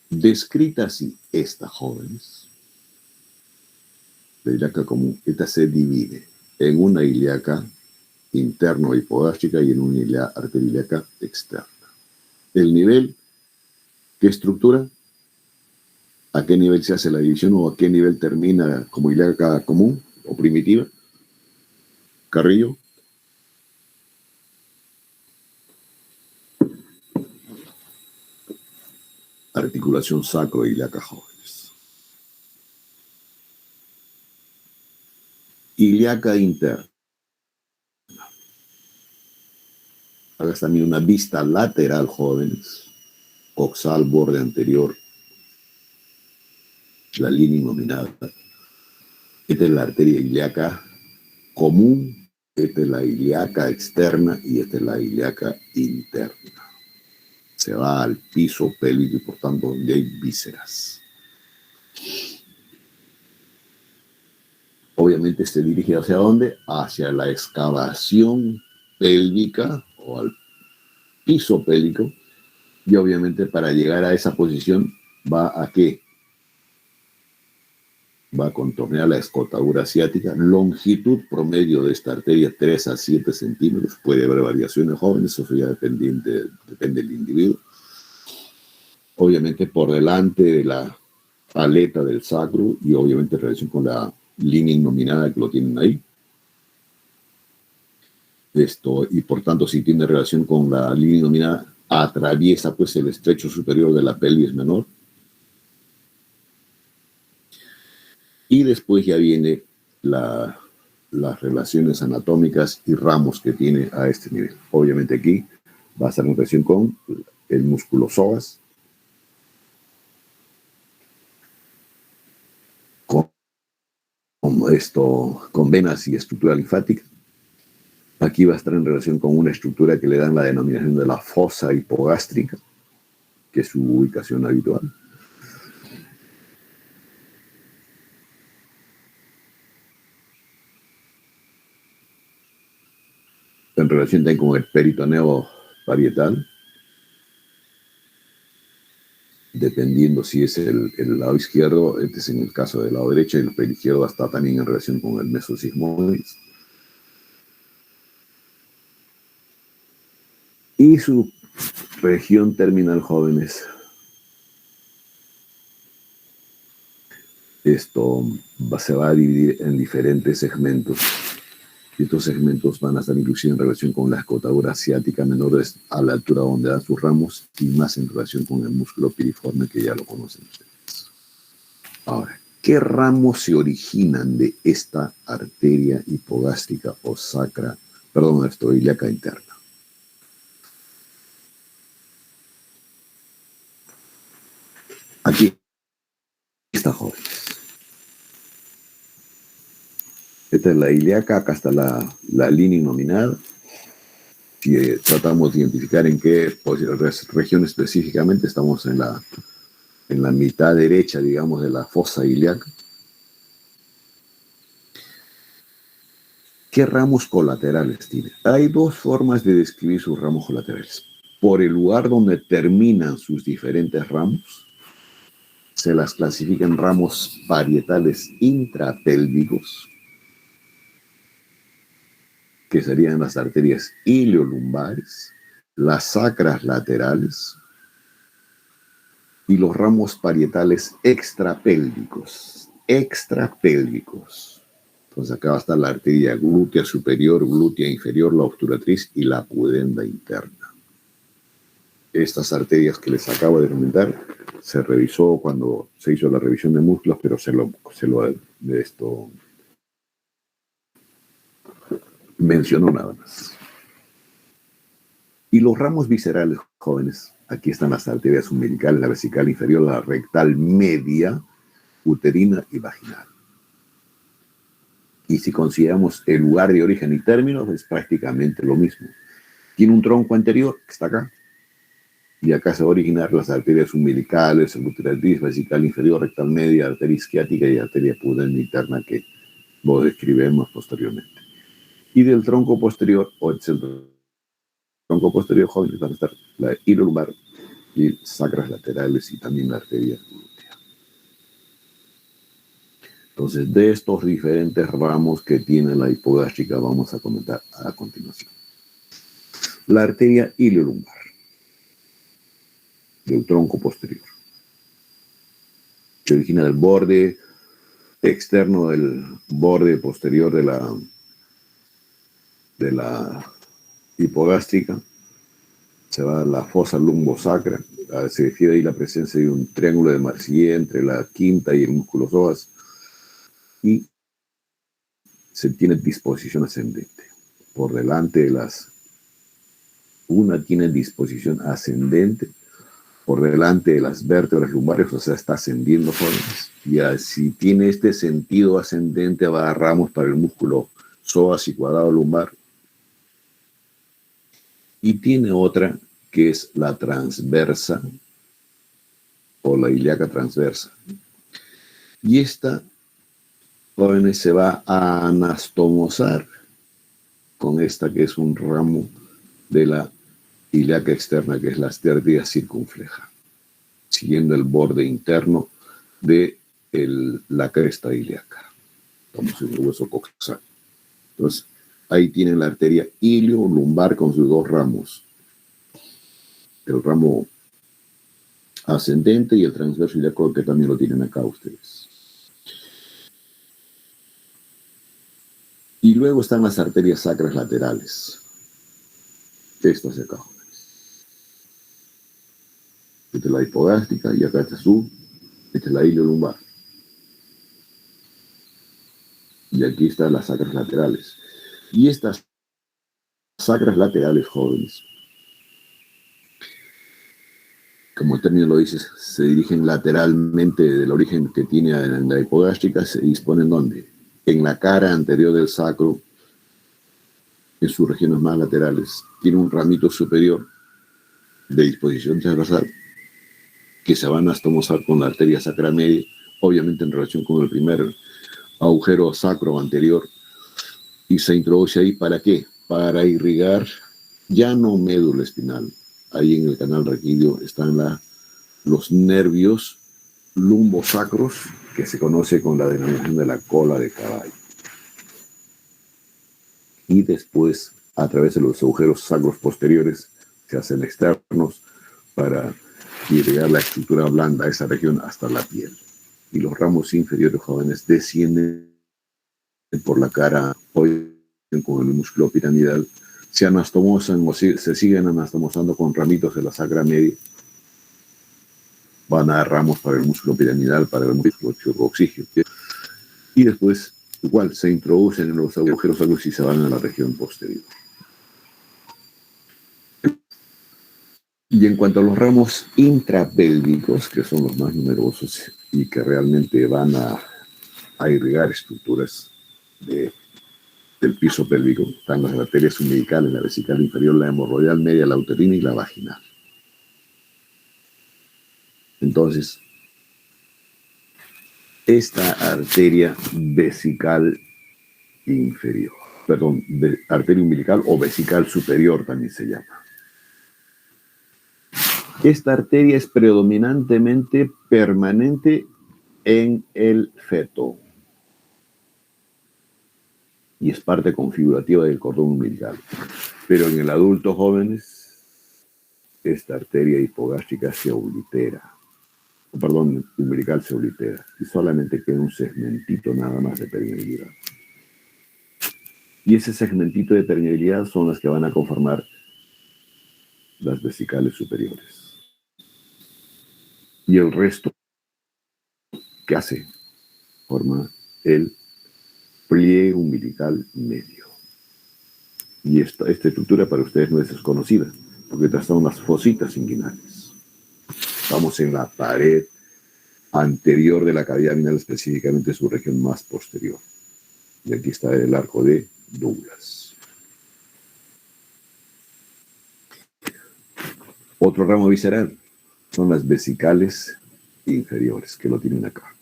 descrita así esta jóvenes, la ilíaca común, esta se divide en una ilíaca interno-hipogástrica y en una arteria ilíaca externa. El nivel, ¿qué estructura? ¿A qué nivel se hace la división o a qué nivel termina como ilíaca común o primitiva? Carrillo. Articulación sacroilíaca jóvenes. Ilíaca interna. Hagas también una vista lateral jóvenes. Coxal, borde anterior. La línea innominada. Esta es la arteria ilíaca común. Esta es la ilíaca externa y esta es la ilíaca interna. Se va al piso pélvico y por tanto donde hay vísceras. Obviamente se dirige hacia dónde? Hacia la excavación pélvica o al piso pélvico y obviamente para llegar a esa posición va a ¿qué? Va a contornear la escotadura ciática, longitud promedio de esta arteria 3 a 7 centímetros, puede haber variaciones jóvenes, eso ya depende del individuo. Obviamente por delante de la aleta del sacro y obviamente en relación con la línea innominada que lo tienen ahí. Y por tanto si tiene relación con la línea innominada, atraviesa pues el estrecho superior de la pelvis menor. Y después ya viene las relaciones anatómicas y ramos que tiene a este nivel. Obviamente aquí va a estar en relación con el músculo psoas. con venas y estructura linfática. Aquí va a estar en relación con una estructura que le dan la denominación de la fosa hipogástrica, que es su ubicación habitual. En relación también con el peritoneo parietal, dependiendo si es el lado izquierdo, este es en el caso del lado derecho, y el periizquierdo está también en relación con el mesocismoides. Y su región terminal, jóvenes, se va a dividir en diferentes segmentos. Y estos segmentos van a estar inclusive en relación con la escotadura asiática menores a la altura donde dan sus ramos y más en relación con el músculo piriforme, que ya lo conocen ustedes. Ahora, ¿qué ramos se originan de esta arteria hipogástrica o sacra, ilíaca interna? Aquí está, jóvenes. Esta es la ilíaca, acá está la línea innominada. Si tratamos de identificar en qué región específicamente, estamos en la mitad derecha, digamos, de la fosa ilíaca. ¿Qué ramos colaterales tiene? Hay dos formas de describir sus ramos colaterales. Por el lugar donde terminan sus diferentes ramos, se las clasifica en ramos parietales intrapélvicos, que serían las arterias iliolumbares, las sacras laterales y los ramos parietales extrapélvicos. Entonces acá va a estar la arteria glútea superior, glútea inferior, la obturatriz y la pudenda interna. Estas arterias que les acabo de comentar se revisó cuando se hizo la revisión de músculos, pero se lo mencionó nada más. Y los ramos viscerales, jóvenes, aquí están las arterias umbilicales, la vesical inferior, la rectal media, uterina y vaginal. Y si consideramos el lugar de origen y términos, es prácticamente lo mismo. Tiene un tronco anterior, que está acá, y acá se va a originar las arterias umbilicales, el uterotriz, vesical inferior, rectal media, arteria isquiática y arteria pudenda interna, que vos describimos posteriormente. Y del tronco posterior, jóvenes, van a estar la ilolumbar y sacras laterales y también la arteria glútea. Entonces, de estos diferentes ramos que tiene la hipogástrica, vamos a comentar a continuación. La arteria iliolumbar del tronco posterior se origina del borde externo del borde posterior de la hipogástrica, se va a la fosa lumbosacra, se refiere ahí la presencia de un triángulo de Marseille entre la quinta y el músculo psoas, y se tiene disposición ascendente. Por delante una tiene disposición ascendente por delante de las vértebras lumbares, o sea, está ascendiendo, jóvenes. Y si tiene este sentido ascendente, agarramos para el músculo psoas y cuadrado lumbar. Y tiene otra que es la transversa, o la ilíaca transversa. Y esta, jóvenes, se va a anastomosar con esta que es un ramo de la ilíaca externa, que es la arteria circunfleja, siguiendo el borde interno de la cresta ilíaca. Estamos en el hueso coxal. Entonces, ahí tienen la arteria iliolumbar con sus dos ramos. El ramo ascendente y el transverso ilíaco, que también lo tienen acá ustedes. Y luego están las arterias sacras laterales. Estas de acá, jóvenes. Esta es la hipogástrica y acá está esta es la iliolumbar. Y aquí están las sacras laterales. Y estas sacras laterales, jóvenes, como el término lo dice, se dirigen lateralmente del origen que tiene en la hipogástrica, se disponen ¿dónde? En la cara anterior del sacro, en sus regiones más laterales, tiene un ramito superior de disposición transversal que se va a anastomosar con la arteria sacra media, obviamente en relación con el primer agujero sacro anterior, y se introduce ahí ¿para qué? Para irrigar ya no médula espinal. Ahí en el canal raquídeo están los nervios lumbosacros, que se conoce con la denominación de la cola de caballo. Y después, a través de los agujeros sacros posteriores, se hacen externos para irrigar la estructura blanda, esa región, hasta la piel. Y los ramos inferiores jóvenes descienden por la cara, hoy con el músculo piramidal, se anastomosan o se siguen anastomosando con ramitos de la sacra media. Van a dar ramos para el músculo piramidal, para el músculo oxígeno. Y después, igual, se introducen en los agujeros sacros y se van a la región posterior. Y en cuanto a los ramos intrapélvicos, que son los más numerosos y que realmente van a irrigar estructuras del piso pélvico, están las arterias umbilicales, la vesical inferior, la hemorroidal media, la uterina y la vaginal. Entonces, esta arteria vesical inferior, perdón, arteria umbilical o vesical superior también se llama. Esta arteria es predominantemente permanente en el feto y es parte configurativa del cordón umbilical. Pero en el adulto jóvenes, esta arteria hipogástrica se oblitera. Perdón, umbilical se oblitera. Y solamente queda un segmentito nada más de permeabilidad. Y ese segmentito de permeabilidad son las que van a conformar las vesicales superiores. Y el resto, ¿qué hace? Forma el pliegue umbilical medio. Y esta estructura para ustedes no es desconocida, porque estas son las fositas inguinales. Estamos en la pared anterior de la cavidad inguinal, específicamente su región más posterior. Y aquí está el arco de Douglas. Otro ramo visceral son las vesicales inferiores, que lo tienen acá.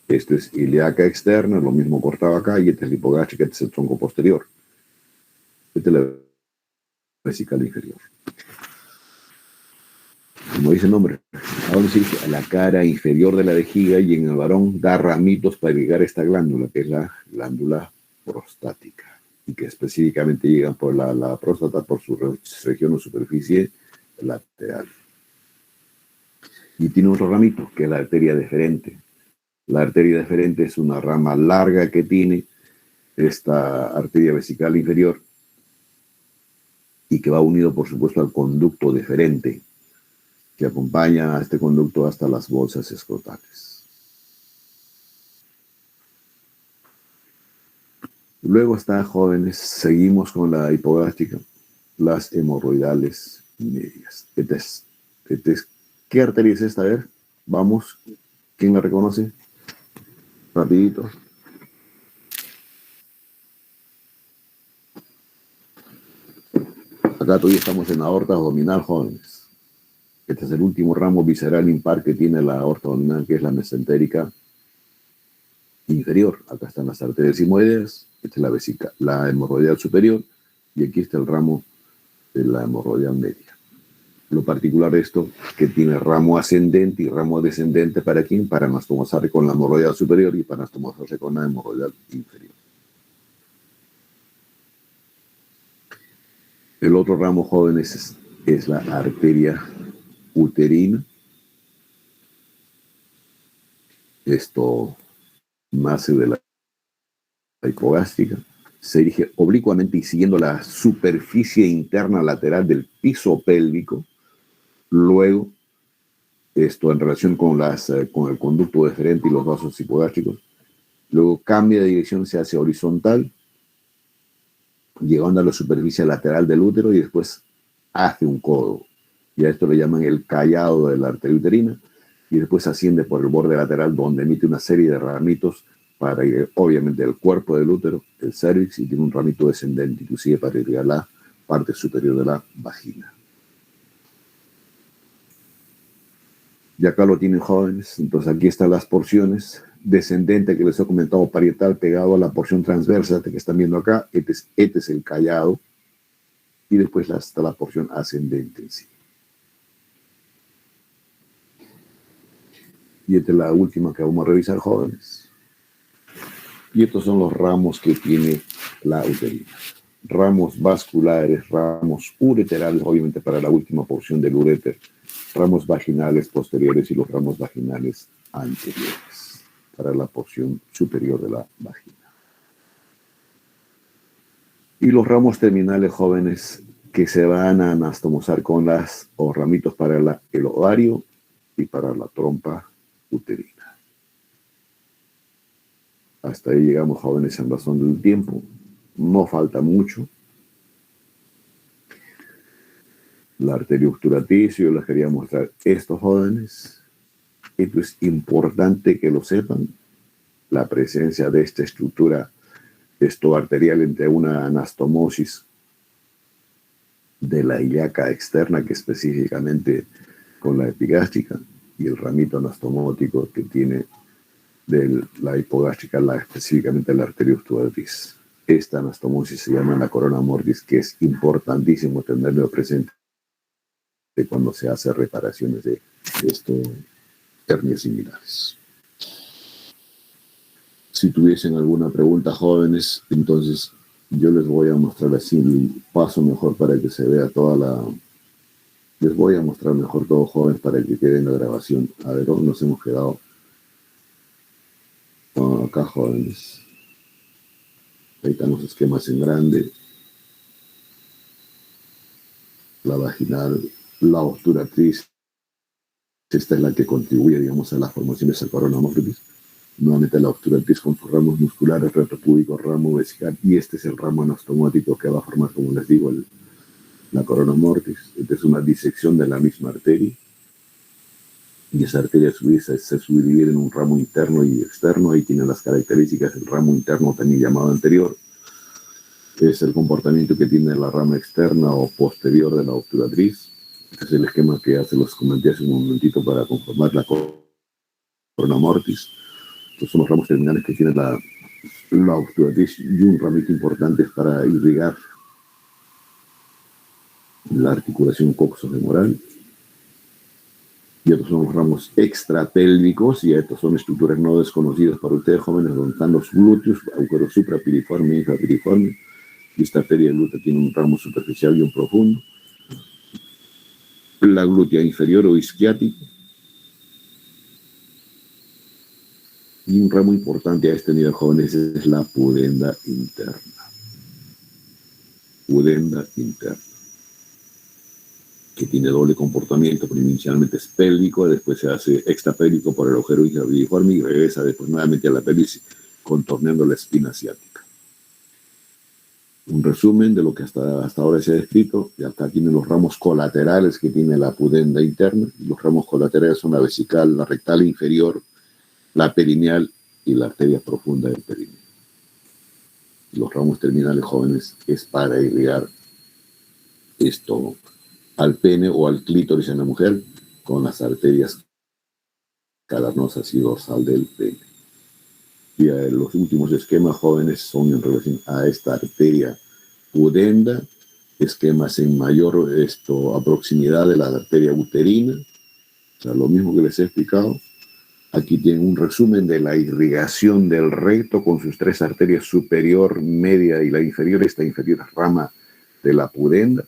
Esto es ilíaca externa, lo mismo cortado acá, y esta es la hipogástrica, este es el tronco posterior. Esta es la vesical inferior. Como dice el nombre, ahora se dice a la cara inferior de la vejiga, y en el varón da ramitos para irrigar esta glándula, que es la glándula prostática, y que específicamente llegan por la próstata por su región o superficie lateral. Y tiene otro ramito, que es la arteria deferente. La arteria deferente es una rama larga que tiene esta arteria vesical inferior y que va unido, por supuesto, al conducto deferente, que acompaña a este conducto hasta las bolsas escrotales. Luego está, jóvenes, seguimos con la hipogástrica, las hemorroidales medias. ¿Qué arteria es esta? A ver, vamos. ¿Quién la reconoce? Rapidito. Acá todavía estamos en la aorta abdominal, jóvenes. Este es el último ramo visceral impar que tiene la aorta abdominal, que es la mesentérica inferior. Acá están las arterias sigmoideas, esta es la hemorroidal superior, y aquí está el ramo de la hemorroidal media. Lo particular de esto es que tiene ramo ascendente y ramo descendente. ¿Para quién? Para anastomosarse con la hemorroidal superior y para anastomosarse con la hemorroidal inferior. El otro ramo, jóvenes, es la arteria uterina. Esto nace de la hipogástrica. Se dirige oblicuamente y siguiendo la superficie interna lateral del piso pélvico. Luego, esto en relación con el conducto deferente y los vasos hipogástricos, luego cambia de dirección, se hace horizontal, llegando a la superficie lateral del útero y después hace un codo. Y a esto le llaman el callado de la arteria uterina, y después asciende por el borde lateral donde emite una serie de ramitos para ir, obviamente, el cuerpo del útero, el cervix, y tiene un ramito descendente, inclusive para irrigar la parte superior de la vagina. Y acá lo tienen, jóvenes. Entonces aquí están las porciones. Descendente que les he comentado, parietal pegado a la porción transversa que están viendo acá. Este es el callado. Y después está la porción ascendente en sí. Y esta es la última que vamos a revisar, jóvenes. Y estos son los ramos que tiene la uterina. Ramos vasculares, ramos ureterales, obviamente para la última porción del uréter, ramos vaginales posteriores y los ramos vaginales anteriores para la porción superior de la vagina. Y los ramos terminales, jóvenes, que se van a anastomosar con las o ramitos para el ovario y para la trompa uterina. Hasta ahí llegamos, jóvenes, en razón del tiempo. No falta mucho. La arteria obturatriz, yo les quería mostrar estos, jóvenes. Esto es importante que lo sepan. La presencia de esta estructura arterial entre una anastomosis de la ilíaca externa, que específicamente con la epigástrica, y el ramito anastomótico que tiene de la hipogástrica, específicamente la arteria obturatriz. Esta anastomosis se llama la corona mortis, que es importantísimo tenerlo presente cuando se hace reparaciones de hernias similares. Si tuviesen alguna pregunta, jóvenes, entonces yo les voy a mostrar así un paso mejor para que se vea les voy a mostrar mejor todo, jóvenes, para que quede en la grabación. A ver, ¿dónde nos hemos quedado? Acá, jóvenes. Ahí están los esquemas en grande. La vaginal, la obturatriz. Esta es la que contribuye, digamos, a la formación de esa corona mortis. Nuevamente la obturatriz con sus ramos musculares, retropúbico, ramo vesical. Y este es el ramo anastomático que va a formar, como les digo, la corona mortis. Esta es una disección de la misma arteria. Y esa arteria se subdivide en un ramo interno y externo. Ahí tienen las características. El ramo interno, también llamado anterior, es el comportamiento que tiene la rama externa o posterior de la obturatriz. Este es el esquema que ya se los comenté hace un momentito para conformar la corona mortis. Estos son los ramos terminales que tiene la obturatriz, y un ramito importante para irrigar la articulación coxofemoral. Y estos son los ramos extrapélvicos, y estos son estructuras no desconocidas para ustedes, jóvenes, donde están los glúteos, agujero suprapiriforme e infrapiriforme. Y esta arteria del glúteo tiene un ramo superficial y un profundo. La glútea inferior o isquiático. Y un ramo importante a este nivel, jóvenes, es la pudenda interna. Pudenda interna, que tiene doble comportamiento, pero inicialmente es pélvico, después se hace extrapélvico por el agujero infrapiriforme y regresa después nuevamente a la pelvis, contorneando la espina ciática. Un resumen de lo que hasta ahora se ha descrito. Y acá tienen los ramos colaterales que tiene la pudenda interna. Los ramos colaterales son la vesical, la rectal inferior, la perineal y la arteria profunda del perineo. Los ramos terminales, jóvenes, es para irrigar esto al pene o al clítoris en la mujer con las arterias cavernosas y dorsal del pene. Y los últimos esquemas, jóvenes, son en relación a esta arteria pudenda, esquemas en mayor a proximidad de la arteria uterina. O sea, lo mismo que les he explicado. Aquí tienen un resumen de la irrigación del recto con sus tres arterias superior, media y la inferior. Esta inferior rama de la pudenda.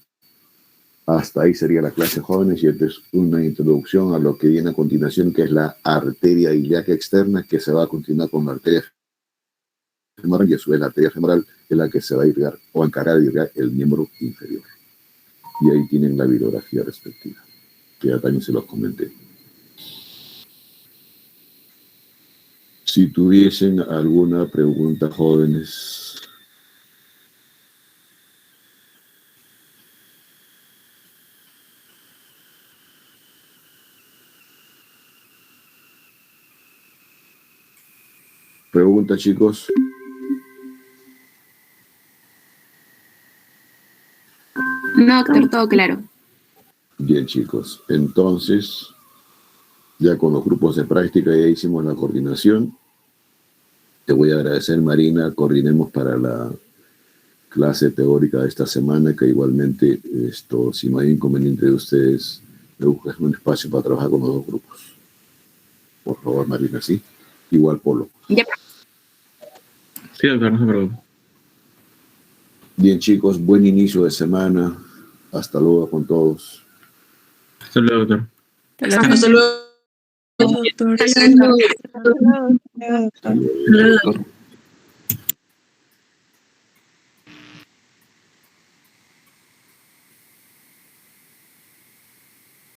Hasta ahí sería la clase, jóvenes, y esta es una introducción a lo que viene a continuación, que es la arteria ilíaca externa, que se va a continuar con la arteria femoral, y a su vez la arteria femoral es la que se va a irrigar o encargar de irrigar el miembro inferior. Y ahí tienen la bibliografía respectiva, que ya también se los comenté. Si tuviesen alguna pregunta, jóvenes. Pregunta, chicos. No, doctor, todo claro. Bien, chicos. Entonces, ya con los grupos de práctica ya hicimos la coordinación. Te voy a agradecer, Marina. Coordinemos para la clase teórica de esta semana, que igualmente, si no hay inconveniente de ustedes, me buscas un espacio para trabajar con los dos grupos. Por favor, Marina, ¿sí? Igual, Polo. Ya. Sí, doctor, no se preocupe. Bien, chicos, buen inicio de semana. Hasta luego con todos. Hasta luego, doctor. Hasta luego, doctor. Hasta luego, doctor. Hasta luego.